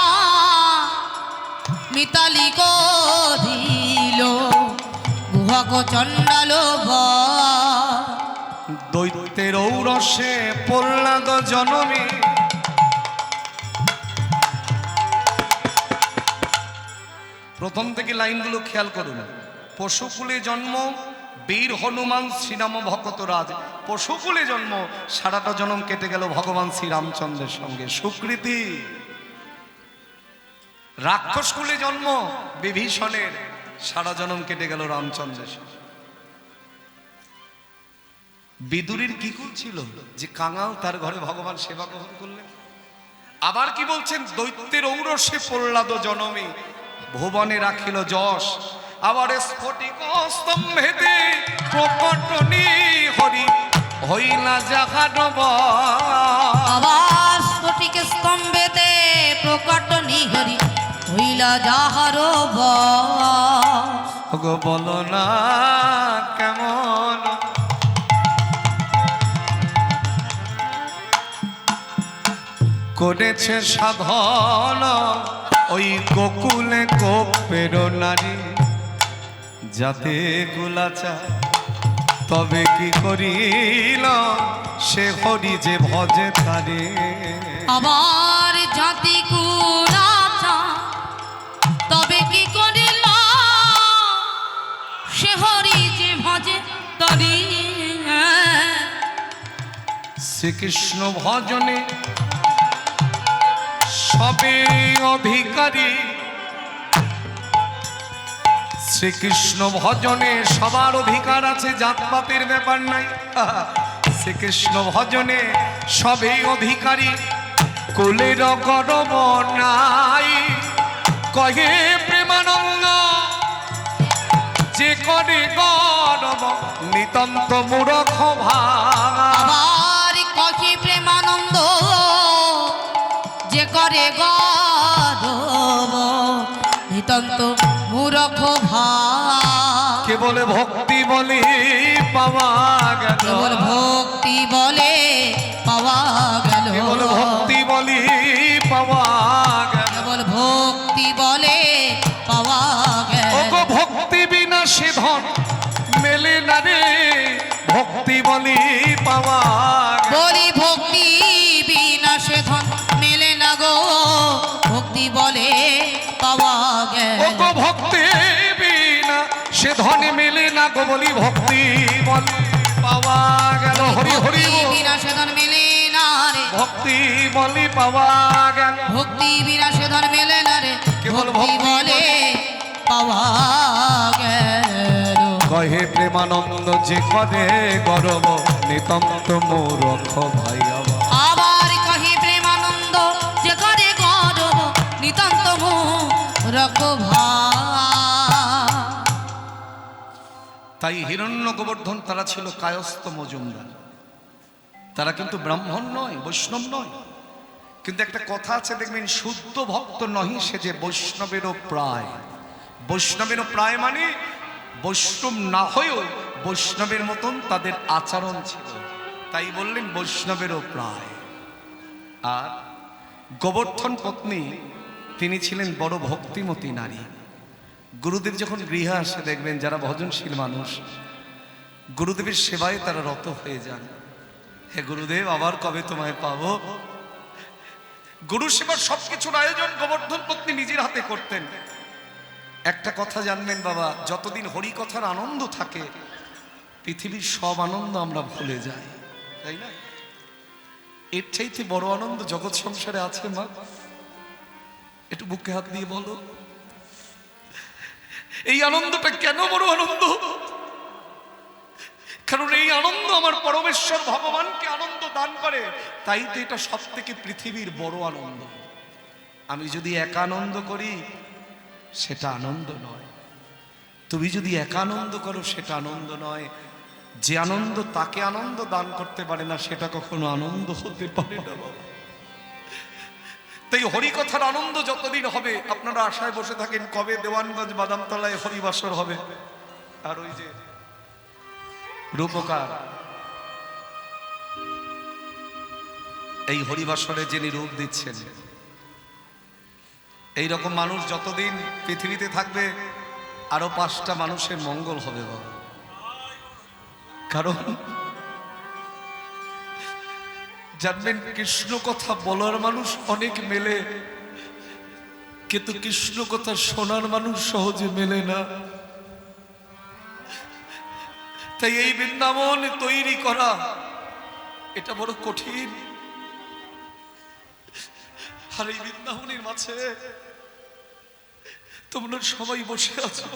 মিতালি করিল গুহাক চণ্ডাল বর। দৈত্যের ঔরসে প্রহ্লাদ জনমে, প্রথম থেকে লাইনগুলো খেয়াল করুন। পশুকুলে জন্ম বীর হনুমান শ্রীরাম ভক্ত রাজ। পশুকুলে জন্ম, সারাটা জন্ম কেটে গেল ভগবান শ্রীরামচন্দ্রের সঙ্গে সুকৃতি। রাক্ষস কুলে জন্ম বিভীষণের, সারা জন্ম কেটে গেল রামচন্দ্রের সঙ্গে। বিদুরীর কি কুল ছিল যে কাঙাল তার ঘরে ভগবান সেবা গ্রহণ করলেন। আবার কি বলছেন? দৈত্যের ঔরসে প্রহ্লাদ জনমে ভুবনে রাখিল যশ। আবার স্ফটিক স্তম্ভেতে প্রকটনি হরি হইলা যাহার বর। আবার স্ফটিক স্তম্ভেতে প্রকটনি হরি হইলা যাহার বর। গো বলো না কেমন করেছে সাধন ওই গোকুলে কোপের নারী। যাতে গুলাচা তবে কি করিল সে হরি যে ভজে তারে। আবার জাতি কুলাচা তবে কি করিল সে হরি যে ভজে তারি। শ্রীকৃষ্ণ ভজনে সবে অধিকারী, শ্রীকৃষ্ণ ভজনে সবার অধিকার আছে, জাতপাতের ব্যাপার নাই। শ্রীকৃষ্ণ ভজনে সবে অধিকারী, কুলের গর্ব নাই। কহে প্রেমানন্দ যে করে গর্ব নিতান্ত মূরখ ভাঙা। আবার কহি প্রেমানন্দ যে করে গর্ব নিতান্ত মূরখ ভাব। কেবল ভক্তি বলে পাওয়া গেল, কেবল ভক্তি বলে পাওয়া গেল, কেবল ভক্তি বলে পাওয়া গেল, কেবল ভক্তি বলে পাওয়া গেল। ও গো ভক্তি ধন মেলে না গো বলি ভক্তি বল পাওয়া গেল হরি হরি ভক্তি বল। বিনা সেধন মেলে না রে ভক্তি বলি পাওয়া গেল ভক্তি বিনা সেধন মেলে না রে কেবল ভক্তি ভক্তি বলে পাওয়া গেল কহে প্রেমানন্দ যে করে গরব নিতন্ত মূরখ ভাই আমার। আবার কহি প্রেমানন্দ যে করে গৌরব নিতান্ত রক্ষ তাই হিরণ্য গোবর্ধন তারা ছিল কায়স্থ মজুমদার, তারা কিন্তু ব্রাহ্মণ নয়, বৈষ্ণব নয়। কিন্তু একটা কথা আছে দেখবেন, শুদ্ধ ভক্ত নহি সে যে বৈষ্ণবেরও প্রায়। বৈষ্ণবেরও প্রায় মানে বৈষ্ণব না হয়েও বৈষ্ণবের মতন তাদের আচরণ ছিল, তাই বললেন বৈষ্ণবেরও প্রায়। আর গোবর্ধন পত্নী তিনি ছিলেন বড় ভক্তিমতী নারী। গুরুদেব যখন গৃহে আসে দেখবেন যারা ভজনশীল মানুষ গুরুদেবের সেবায় তারা রত হয়ে যান। হে গুরুদেব আবার কবে তোমায় পাবো। গুরু সেবার সবকিছুর আয়োজন গোবর্ধন পত্নী নিজের হাতে করতেন। একটা কথা জানবেন বাবা, যতদিন হরি কথার আনন্দ থাকে পৃথিবীর সব আনন্দ আমরা ভুলে যাই, তাই না? এর চাইতে বড় আনন্দ জগৎ সংসারে আছে মা? একটু বুকে হাত দিয়ে বলো, এই আনন্দটা কেন বড় আনন্দ? কারণ এই আনন্দ আমার পরমেশ্বর ভগবানকে আনন্দ দান করে, তাই তো এটা সব থেকে পৃথিবীর বড় আনন্দ। আমি যদি একা আনন্দ করি সেটা আনন্দ নয়, তুমি যদি একা আনন্দ করো সেটা আনন্দ নয়। যে আনন্দ তাকে আনন্দ দান করতে পারে না সেটা কখনো আনন্দ হতে পারে না বাবা। তাই হরিকথার আনন্দ যতদিন হবে আপনারা আশায় বসে থাকেন কবে দেওয়ানগঞ্জ বাদামতলায় হরিবাসর হবে। আর ওই যে রূপকার এই হরিবাসরে যিনি রূপ দিচ্ছেন, এই রকম মানুষ যতদিন পৃথিবীতে থাকবে আরো 5টা মানুষের মঙ্গল হবে বাবা। কারণ জানবেন কৃষ্ণ কথা বলার মানুষ অনেক মেলে, কিন্তু কৃষ্ণ কথা শোনার মানুষ সহজে মেলে না। তাই এই বৃন্দাবন তৈরি করা এটা বড় কঠিন। আর এই বৃন্দাবনের মাঝে তোমরা সবাই বসে আছো,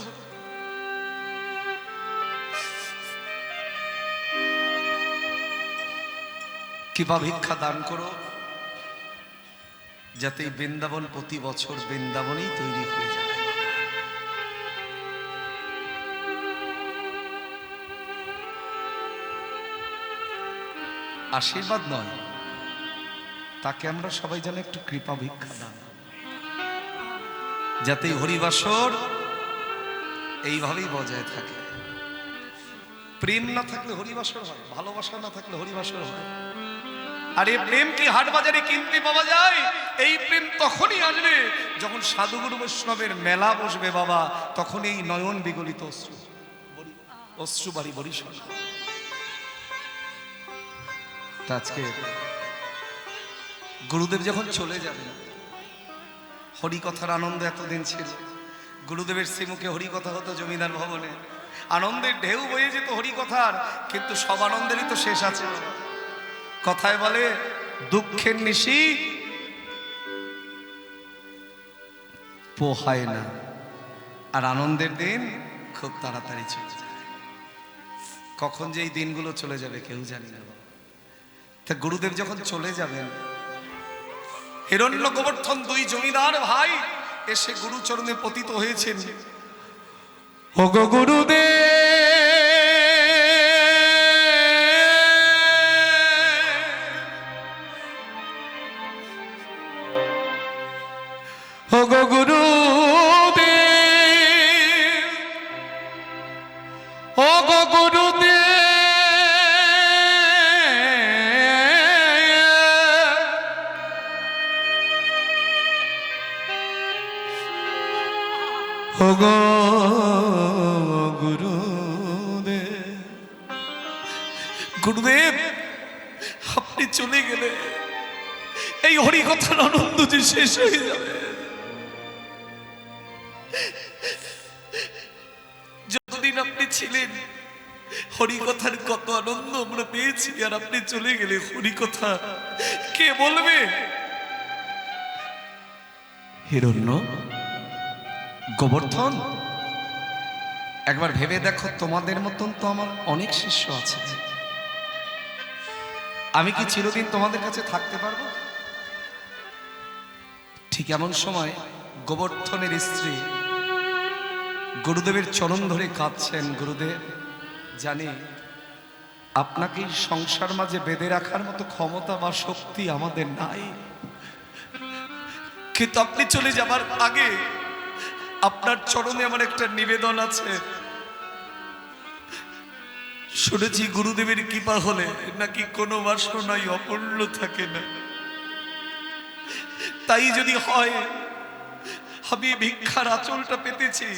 কৃপা ভিক্ষা দান করো যাতে এই বৃন্দাবন প্রতি বছর বৃন্দাবনেই তৈরি হয়ে যায়। আশীর্বাদ নয়, তাকে আমরা সবাই যেন একটু কৃপা ভিক্ষা দান, যাতে হরিবাসর এইভাবেই বজায় থাকে। প্রেম না থাকলে হরিবাসর হয়, ভালোবাসা না থাকলে হরিবাসর হয়। আর এই প্রেম কি হাট বাজারে কিনতে পাওয়া যায়? এই প্রেম তখনই আসবে যখন সাধুগুরু বৈষ্ণবের মেলা বসবে বাবা, তখন এই নয়ন বিগলিত অশ্রু বাড়ি বরিশাল। আজকে গুরুদেব যখন চলে যাবেন, হরিকথার আনন্দ এতদিন ছিল, গুরুদেবের শ্রীমুখে হরিকথা হতো জমিদার ভবনে, আনন্দের ঢেউ বয়ে যেত হরিকথার, কিন্তু সব আনন্দেরই তো শেষ আছে। কথায় বলে দুঃখের নিশি পোহায় না, আর আনন্দের দিন খুব তাড়াতাড়ি চলে যায়। কখন যে এই দিনগুলো চলে যাবে কেউ জানি না। তা গুরুদেব যখন চলে যাবেন, হিরণ্য গোবর্ধন 2 জমিদার ভাই এসে গুরুচরণে পতিত হয়েছেন। ওগো গুরুদেব, ওগো গুরুদেব, ওগো গুরুদেব, ওগো গুরুদেব। গুরুদেব আপনি চলে গেলে এই হরিকথার আনন্দ যে শেষ হয়ে যাবে। যতদিন আপনি ছিলেন, হরিকথার কত আনন্দ আমরা পেয়েছি, আর আপনি চলে গেলে হরিকথা কে বলবে? হিরণ্য, গোবর্ধন, একবার ভেবে দেখো, তোমাদের মতন তো আমার অনেক শিষ্য আছে। আমি কি চিরদিন তোমাদের কাছে থাকতে পারবো? ঠিক এমন সময় গোবর্ধনের স্ত্রী গুরুদেবের চরণ ধরে কাঁদছেন। গুরুদেব, জানি আপনাকে সংসার মাঝে বেঁধে রাখার মতো ক্ষমতা বা শক্তি আমাদের নাই, কিন্তু আপনি চলে যাবার আগে আপনার চরণে আমার একটা নিবেদন আছে। শুনেছি গুরুদেবের কৃপা হলে নাকি কোনো বাসনাই অপূর্ণ থাকে না। তাই যদি হয়, আমি ভিক্ষার আঁচলটা পেতেছি।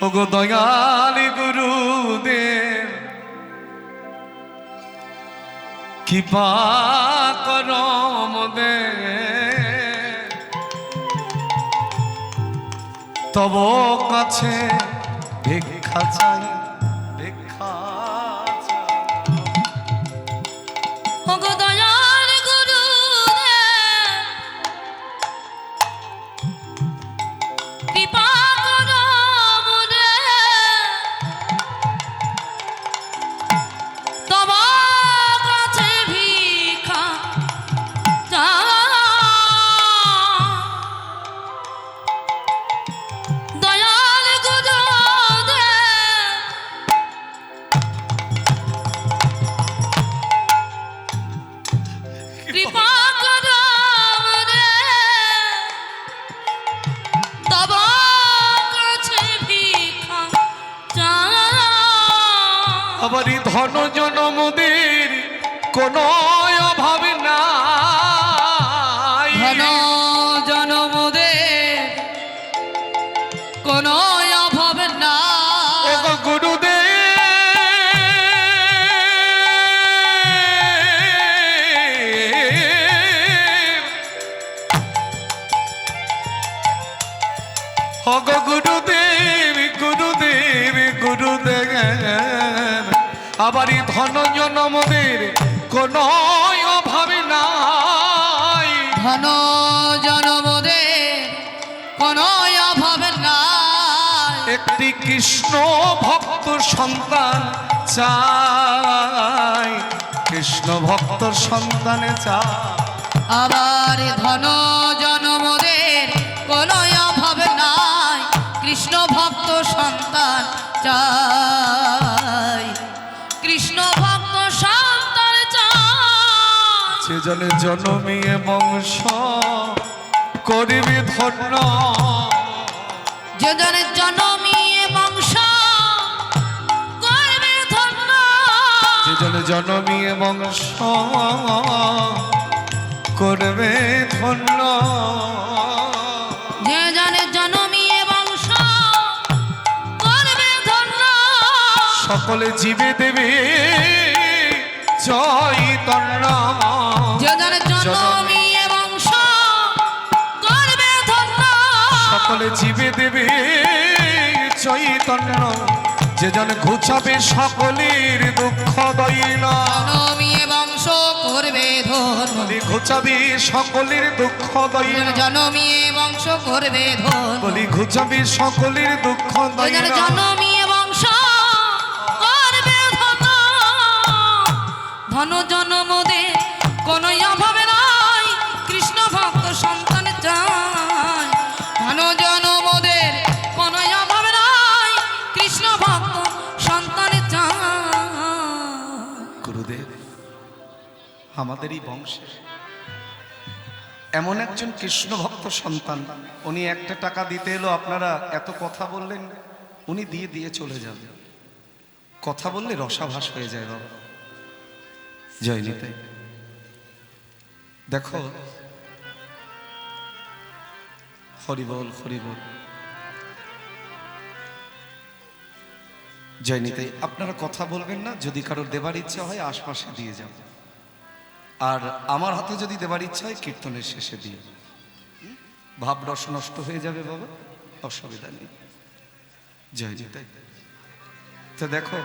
ওগো দয়াল গুরুদেব, কৃপা করো মোদের, তব কাছে ভিক্ষা চাই, ভিক্ষা চাই। ওগো দয়াল গুরুদেব, কৃপা করো মোরে, তব কাছে ভিক্ষা চাই। দয়াল গুরুদেব, কৃপা করো মোরে, তব কাছে ভিক্ষা চাই। আমারই ধন জনমদের কোনো অভাব নাই, ধন জনমদের কোনো অভাব নাই। ওগো গুরুদেব, ওগো গুরুদেব, গুরুদেব, গুরুদেব, আমারই ধন জনমদের কোনো অভাব নাই। ধন জনমদের কোনো অভাব নাই। একটি কৃষ্ণ ভক্ত সন্তান চাই, কৃষ্ণ ভক্ত সন্তানে চাই। আবার ধন জনমদের কোনো অভাব নাই, কৃষ্ণ ভক্ত সন্তান চাই, কৃষ্ণ ভক্ত সন্তান চাই। সে জনে জনমিয়ে বংশ করিবে ধন্য, যে জনে জনমিয়ে বংশ করবে ধন্য, যে জনে জনমিয়ে বংশ করবে ধন্য। যে জনে জনমিয়ে বংশ করবে ধন্য, সকলে জীবে দেবে চৈতন্য, যে জনে জনমিয়ে বংশ করবে ধন্য, সকলে জীবে দেবে চৈতন্য। যে জন ঘুচাবে সকলের দুঃখ দইল, জনমিয়ে বংশ করবে ধন্য, ঘুচাবে সকলের দুঃখ দইল, জনমিয়ে বংশ করবে ধন্য, বলি ঘুচাবে সকলের দুঃখ দইল। জনমিয়ে বংশ করবে ধন্য, ধন জনমদের কোনো অভাব নাই, কৃষ্ণ ভক্ত সন্তান চাই। ধন জনমদের কোনো অভাব নাই, কৃষ্ণ ভক্ত সন্তান চাই। গুরুদেব, আমাদেরই বংশে এমন একজন কৃষ্ণ ভক্ত সন্তান, উনি একটা টাকা দিতে এলো, আপনারা এত কথা বললেন, উনি দিয়ে দিয়ে চলে যাবে। কথা বললে রসাভাস হয়ে যায় বাবা। জয় নিতাই। দেখো, হরিবল হরিবল। জয় নিতাই। আপনারা কথা বলবেন না, যদি কারোর দেবার ইচ্ছা হয় আশপাশে দিয়ে যান, আর আমার হাতে যদি দেবার ইচ্ছা হয় কীর্তনের শেষে দিয়ে। ভাব রস নষ্ট হয়ে যাবে বাবা, অসুবিধা নেই। জয় নিতাই। তো দেখো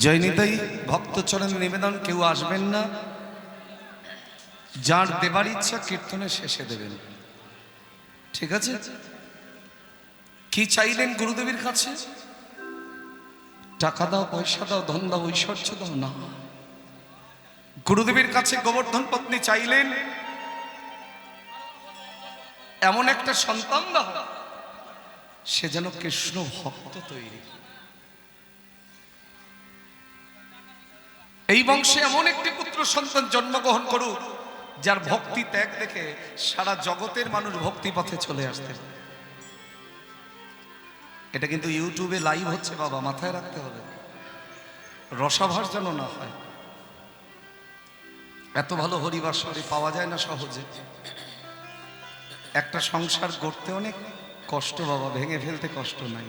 জয়নিতাই ভক্তচরণ নিবেদন, কেউ আসবেন না, যার দেবার ইচ্ছা কীর্তনের শেষে দেবেন, ঠিক আছে? কি চাইলেন গুরুদেবের কাছে? টাকা দাও, পয়সা দাও, ধন দাও, ঐশ্বর্য দাও না। গুরুদেবের কাছে গোবর্ধন পত্নী চাইলেন এমন একটা সন্তান দাও সে যেন কৃষ্ণ ভক্ত তৈরি। এই বংশে এমন একটি পুত্র সন্তান জন্মগ্রহণ করুক যার ভক্তি ত্যাগ দেখে সারা জগতের মানুষ ভক্তি পথে চলে আসতে। এটা কিন্তু ইউটিউবে লাইভ হচ্ছে বাবা, মাথায় রাখতে হবে, রসাভাস যেন না হয়। এত ভালো হরিবাসরে পাওয়া যায় না সহজে। একটা সংসার গড়তে অনেক কষ্ট বাবা, ভেঙে ফেলতে কষ্ট নাই।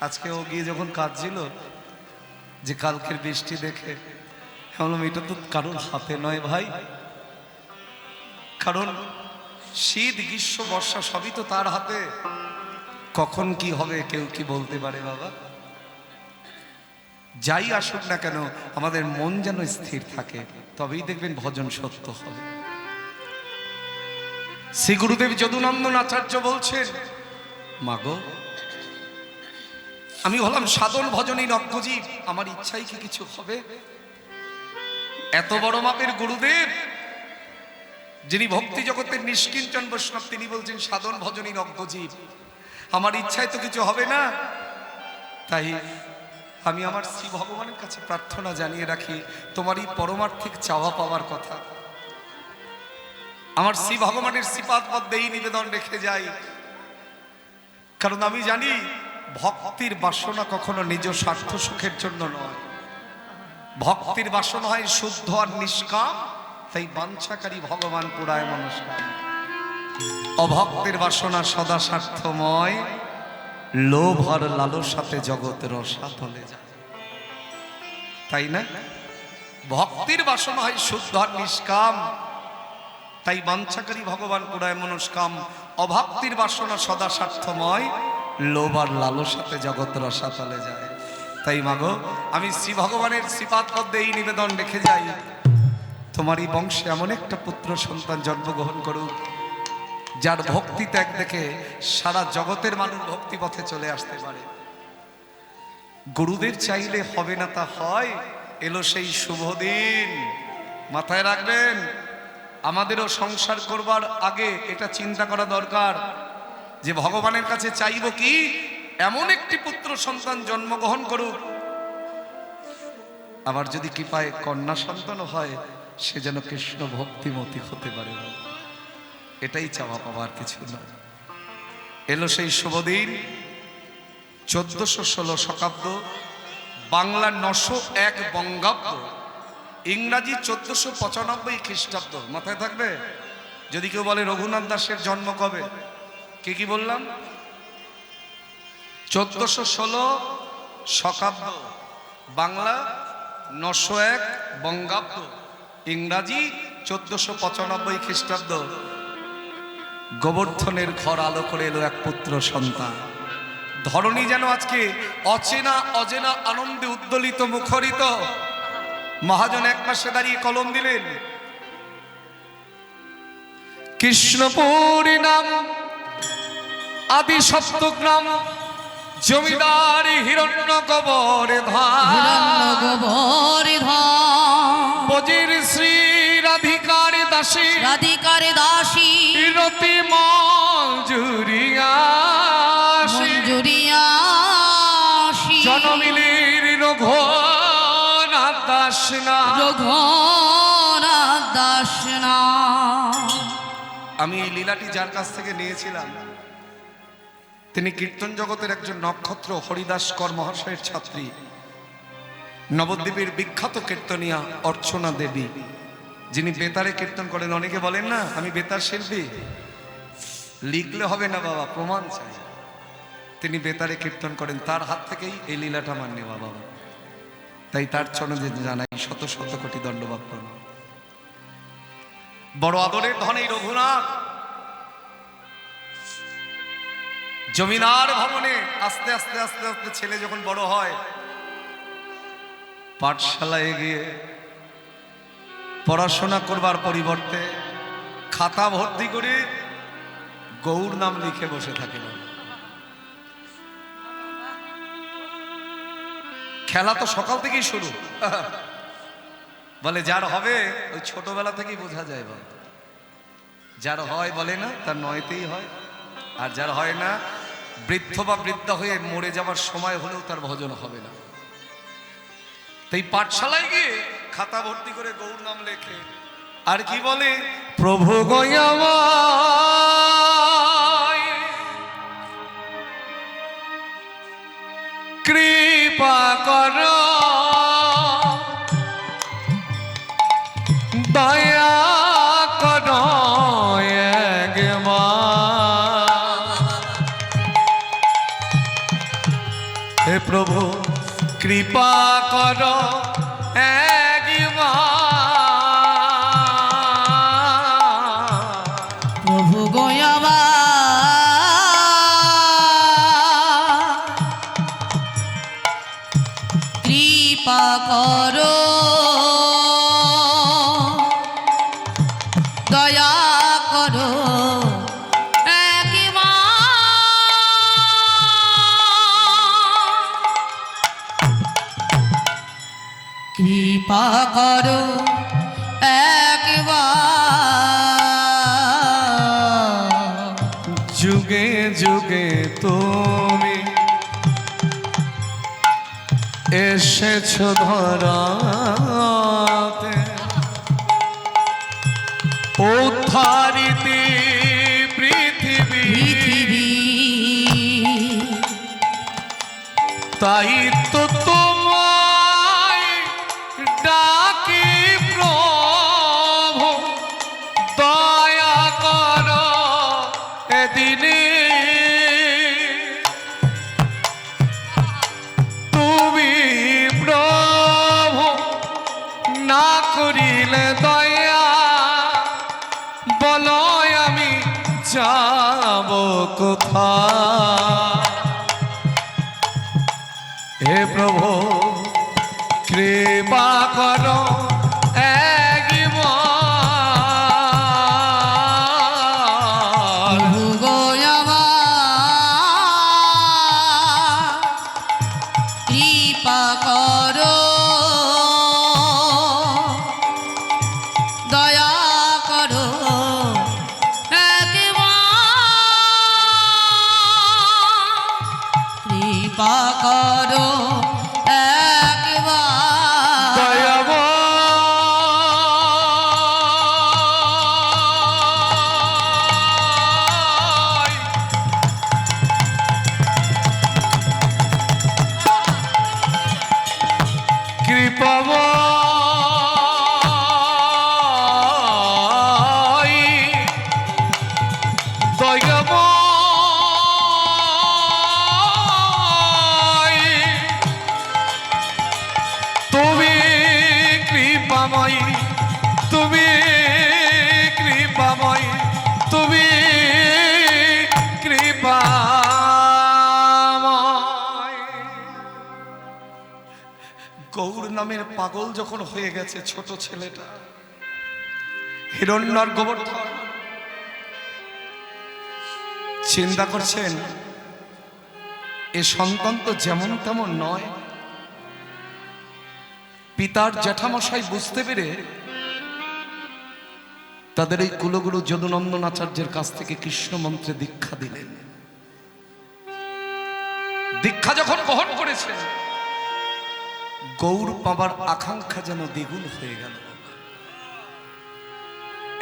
আজকে ও গিয়ে যখন কাঁদছিল যে কালকের বৃষ্টি দেখে, বললাম এটা তো কারোর হাতে নয় ভাই, কারণ শীত গ্রীষ্ম বর্ষা সবই তো তার হাতে। কখন কি হবে কেউ কি বলতে পারে বাবা? যাই আসুক না কেন আমাদের মন যেন স্থির থাকে, তবেই দেখবেন ভজন সত্য হবে। শ্রী গুরুদেব যদুনন্দন আচার্য বলছেন, মাগো আমি হলাম সাধন ভজনই নগ্নজীব, আমার ইচ্ছাই কি কিছু হবে? এত বড় মাপের গুরুদেব যিনি ভক্তি জগতের নিষ্কিঞ্চন বৈষ্ণব, তিনি বলছেন সাধন ভজনই নগ্নজীব, আমার ইচ্ছায় তো কিছু হবে না। তাই আমি আমার শ্রী ভগবানের কাছে প্রার্থনা জানিয়ে রাখি, তোমারই পরমার্থিক চাওয়া পাওয়ার কথা আমার শ্রী ভগবানের শ্রীপাদ পদ্মে এই নিবেদন রেখে যাই। কারণ আমি জানি ভক্তির বাসনা কখনো নিজ স্বার্থ সুখের জন্য নয়, ভক্তির বাসনা হয় শুদ্ধ আর নিষ্কাম, তাই বাঞ্ছাকারী ভগবান পুরায় মনস্কাম। অভক্তের বাসনা সদা স্বার্থময়, লোভ আর লালসাতে জগৎ রসাতলে যায়, তাই না? ভক্তির বাসনা হয় শুদ্ধ আর নিষ্কাম, তাই বাঞ্ছাকারী ভগবান পুরায় মনস্কাম। অভক্তির বাসনা সদা স্বার্থময়, লোভ আর লালসাতে জগৎ রসাতলে যায়। তাই মাগো আমি শ্রী ভগবানের শ্রীপাদ পদ্মে এই নিবেদন রেখে যাই, তোমারই বংশে এমন একটা পুত্র সন্তান জন্মগ্রহণ করুক যার ভক্তি ত্যাগ দেখে সারা জগতের মানুষ ভক্তি পথে চলে আসতে পারে। গুরুদেব চাইলে হবে না তা হয়, এলো সেই শুভ দিন। মাথায় রাখবেন, আমাদেরও সংসার করবার আগে এটা চিন্তা করা দরকার যে ভগবানের কাছে চাইব কি এমন একটি পুত্র সন্তান জন্মগ্রহণ করুক, আবার যদি কৃপায় কন্যা সন্তান হয় সে যেন কৃষ্ণ ভক্তিমতী হতে পারে। এটাই চাওয়া পাওয়ার কিছু না। এলো সেই শুভ দিন, 1416 শকাব্দ, বাংলা 901 বঙ্গাব্দ, ইংরাজি 1495 খ্রিস্টাব্দ। মাথায় থাকবে। যদি কেউ বলে রঘুনাথ দাসের জন্ম কবে, কি কি বললাম? 1416 শকাব্দ, বাংলা 901 বঙ্গাব্দ, ইংরাজি 1495 খ্রিস্টাব্দ। গোবর্ধনের ঘর আলো করে এলো এক পুত্র সন্তান। ধরণী যেন আজকে অচেনা অজেনা আনন্দে উদ্দোলিত মুখরিত। মহাজন এক পাশে দাঁড়িয়ে কলম দিলেন, কৃষ্ণপুরী নাম আদি সপ্তগ্রাম, জমিদার হিরণ্য গোবর বজির শ্রী রাধিকার দাসী, রাধিকার দাসী রতি মঞ্জুরিয়াসী, জনমিলির রঘুনাথ দাস না, রঘুনাথ দাস না। আমি এই লীলাটি যার কাছ থেকে নিয়েছিলাম তিনি কীর্তন জগতের একজন নক্ষত্র, হরিদাস কর মহাশয়ের ছাত্রী, নবদ্বীপের বিখ্যাত কীর্তনিয়া অর্চনা দেবী, যিনি বেতারে কীর্তন করেন। অনেকে বলেন না আমি বেতার শিল্পী, লিখলে হবে না বাবা, প্রমাণ চাই। তিনি বেতারে কীর্তন করেন, তার হাত থেকেই এই লীলাটা আমার নেওয়া বাবা। তাই তার চরণে জানাই শত শত কোটি দণ্ডবাদ প্রণাম। বড় আদরের ধন এই রঘুনাথ জমিদার ভবনে আস্তে আস্তে আস্তে আস্তে ছেলে যখন বড় হয়, পাঠশালায় গিয়ে পড়াশোনা করবার পরিবর্তে খাতা ভর্তি করে গৌর নাম লিখে বসে থাকে। খেলা তো সকাল থেকেই শুরু। বলে যার হবে ওই ছোটবেলা থেকেই বোঝা যায়, বল যার হয় বলে না তার নয়তেই হয়, আর যার হয় না বৃদ্ধ বা বৃদ্ধা হয়ে মরে যাবার সময় হলেও তার ভজন হবে না। তাই পাঠশালায় গিয়ে খাতা ভর্তি করে গৌর নাম লেখে আর কি বলে, প্রভু গয়াময় কৃপা কর, দয়া কর হে প্রভু কৃপা কর প্রভু গোয়াবা কৃপা করো, দয়া করো কৃপা করো একবার। যুগে যুগে তুমি এসেছ ধরাতে, উদ্ধারিতে পৃথিবী, তাই তো তোমায় ডাকি প্রভু, দয়া করো এদিনে তুমি প্রভু, না করিলে দয়া বলো আমি যাব কোথায়। হে প্রভু কৃপা করো একবার। প্রভু গোয়াবা কৃপা করো, দয়া করো একবার। কৃপা করো একবার। কৃপাময় দয়াময় তুমি কৃপাময়, তুমি কৃপাময়, তুমি কৃপাময়। গৌর নামের পাগল যখন হয়ে গেছে ছোট ছেলেটা হিরণ্যর গোবর্ধন, চিন্তা করছেন এ সন্তান তো যেমন তেমন নয়। পিতার জ্যাঠামশাই বুঝতে পেরে তাদের এই কুলগুরু যদুনন্দন আচার্যের কাছ থেকে কৃষ্ণ মন্ত্রে দীক্ষা দিলেন। দীক্ষা যখন গ্রহণ করেছেন গৌর পাবার আকাঙ্ক্ষা যেন দ্বিগুণ হয়ে গেল।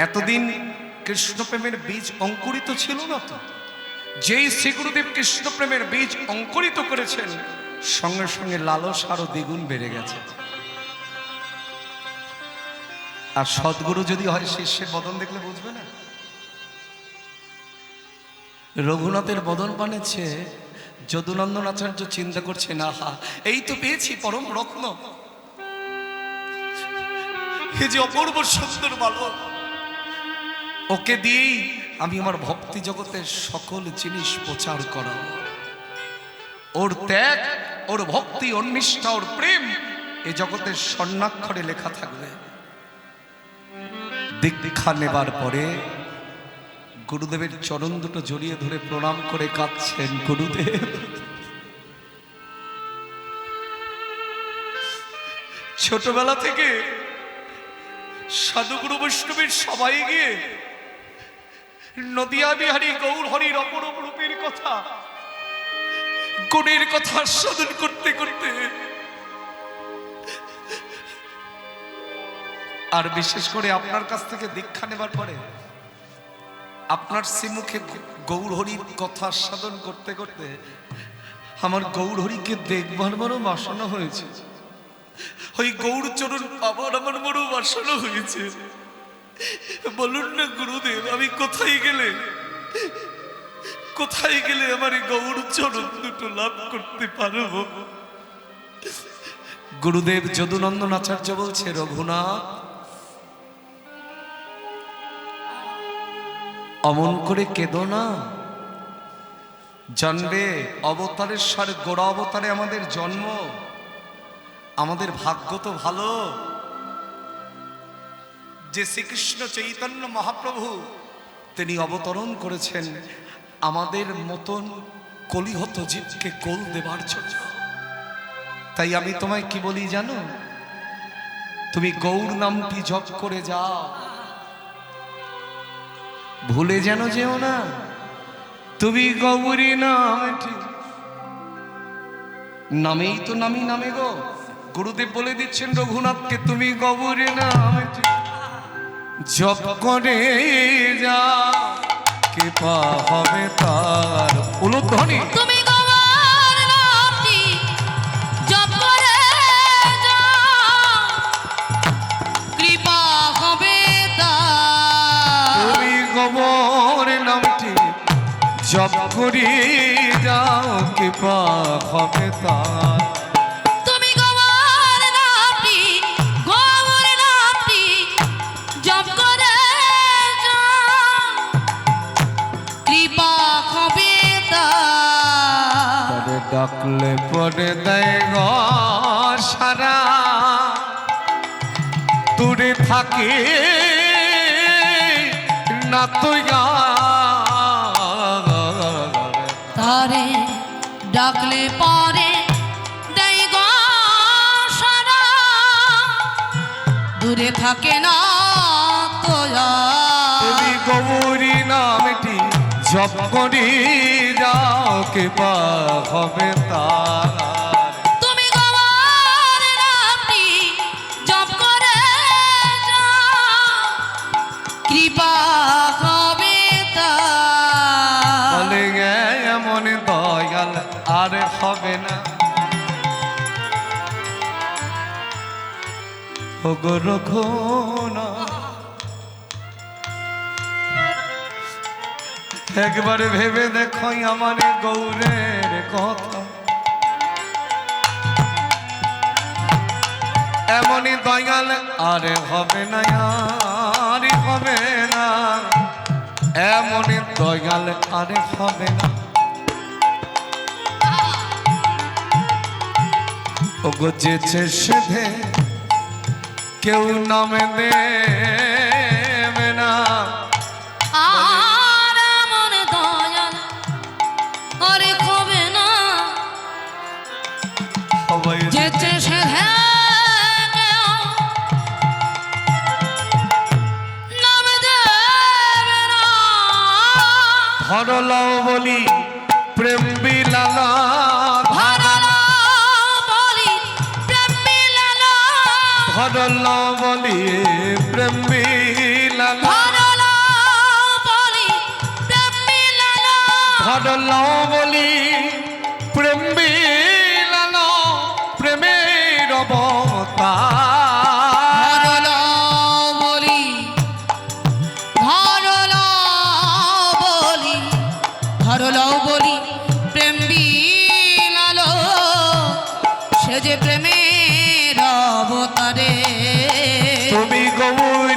এতদিন কৃষ্ণ প্রেমের বীজ অঙ্কুরিত ছিল না তো, যেই শ্রী গুরুদেব কৃষ্ণ প্রেমের বীজ অঙ্কুরিত করেছেন সঙ্গে সঙ্গে লালসা আরো দ্বিগুণ বেড়ে গেছে। আর সদ্গুরু যদি হয় শিষ্যের বদন দেখলে বুঝবে না। রঘুনাথের বদন বানিয়েছে যদুনন্দন আচার্য চিন্তা করছে, না হা, এই তো পেয়েছি পরম রত্ন, এ যে অপূর্ব সুন্দর বালক, ওকে দিয়েই আমি আমার ভক্তি জগতের সকল জিনিস প্রচার করা। ওর ত্যাগ, ওর ভক্তি, ওর নিষ্ঠা, ওর প্রেম এ জগতের স্বর্ণাক্ষরে লেখা থাকবে। দীক্ষা নেবার পরে গুরুদেবের চরণ দুটো জড়িয়ে ধরে প্রণাম করে কাঁদছেন, গুরুদেব ছোটবেলা থেকে সাধুগুরু বৈষ্ণবের সবাই গিয়ে নদিয়া বিহারী গৌর হরির অপরূপ রূপের কথা, গুণের কথা আস্বাদন করতে করতে, আর বিশেষ করে আপনার কাছ থেকে দীক্ষা নেবার পরে আপনার শ্রীমুখে গৌর হরির কথা আস্বাদন করতে করতে আমার গৌর হরিকে দেখবার বড় বাসনা হয়েছে। ওই গৌর চরণ পাবার আমার বড় বাসনা হয়েছে। বলুন না গুরুদেব, আমি কোথায় গেলে আমার এই গৌর চরণ দুটো লাভ করতে পারবো? গুরুদেব যদুনন্দন আচার্য বলছে, রঘুনাথ অমন করে কেঁদো না, জানবে অবতারের সার গোড়া অবতারে আমাদের জন্ম, আমাদের ভাগ্য তো ভালো যে শ্রীকৃষ্ণ চৈতন্য মহাপ্রভু তিনি অবতরণ করেছেন আমাদের মতন কলিহত জীবকে কোল দেবার জন্য। তাই আমি তোমায় কি বলি জানো, তুমি গৌর নামটি জপ করে যাও, ভুলে যেন যেও না তুমি গৌরী নামটি, নামেই তো নামি নামে গো। গুরুদেব বলে দিচ্ছেন রঘুনাথকে, তুমি গৌরী নামটি জপ করে যা, কৃপা হবে তার। উলুধ্বনি তুমি গৌর নামটি জপ করে যাও, কৃপা হবে তার। তুমি গৌর নামটি জপ করে যাও, কৃপা হবে তার। তুমি গৌর নামটি জপ করে যাও, কৃপা হবে তার। পরে ডাকলে পরে দেয় গো সারা, দূরে থাকে না তো তারে ডাকলে পরে দেয় গো সারা, দূরে থাকে না তো তুমি গৌরী নামটি জপ করি যাও, কৃপা হবে তার। তুমি গৌর নামটি জপ করে যাও, কৃপা হবে তার। বলে গে এমন দয়াল আর হবে না, ওগো রঘুনাথ একবার ভেবে দেখো আমার গৌরের কথা, এমনই দয়াল আর হবে না, আর হবে না, এমনই দয়াল আর হবে না। ওগো যেছে সেধে কেউ নামে দেবে না, আর এমন দয়াল আরে হবে না, সবাই যেতে সে নাম দেবে না। ধরলাও বলি প্রেম বিলালা, ধরলাও বলি প্রেম বিলালা, ধরলাও বলি প্রেম বিলালা, ধরলাও বলি প্রেম বিলালা, ধরলাও বলি প্রেম বিলালা, প্রেমের অবতার। ধরলাও বলি, ধরলাও বলি, ধরলাও বলি প্রেম বিলালা। অবতারে তুমি গৌর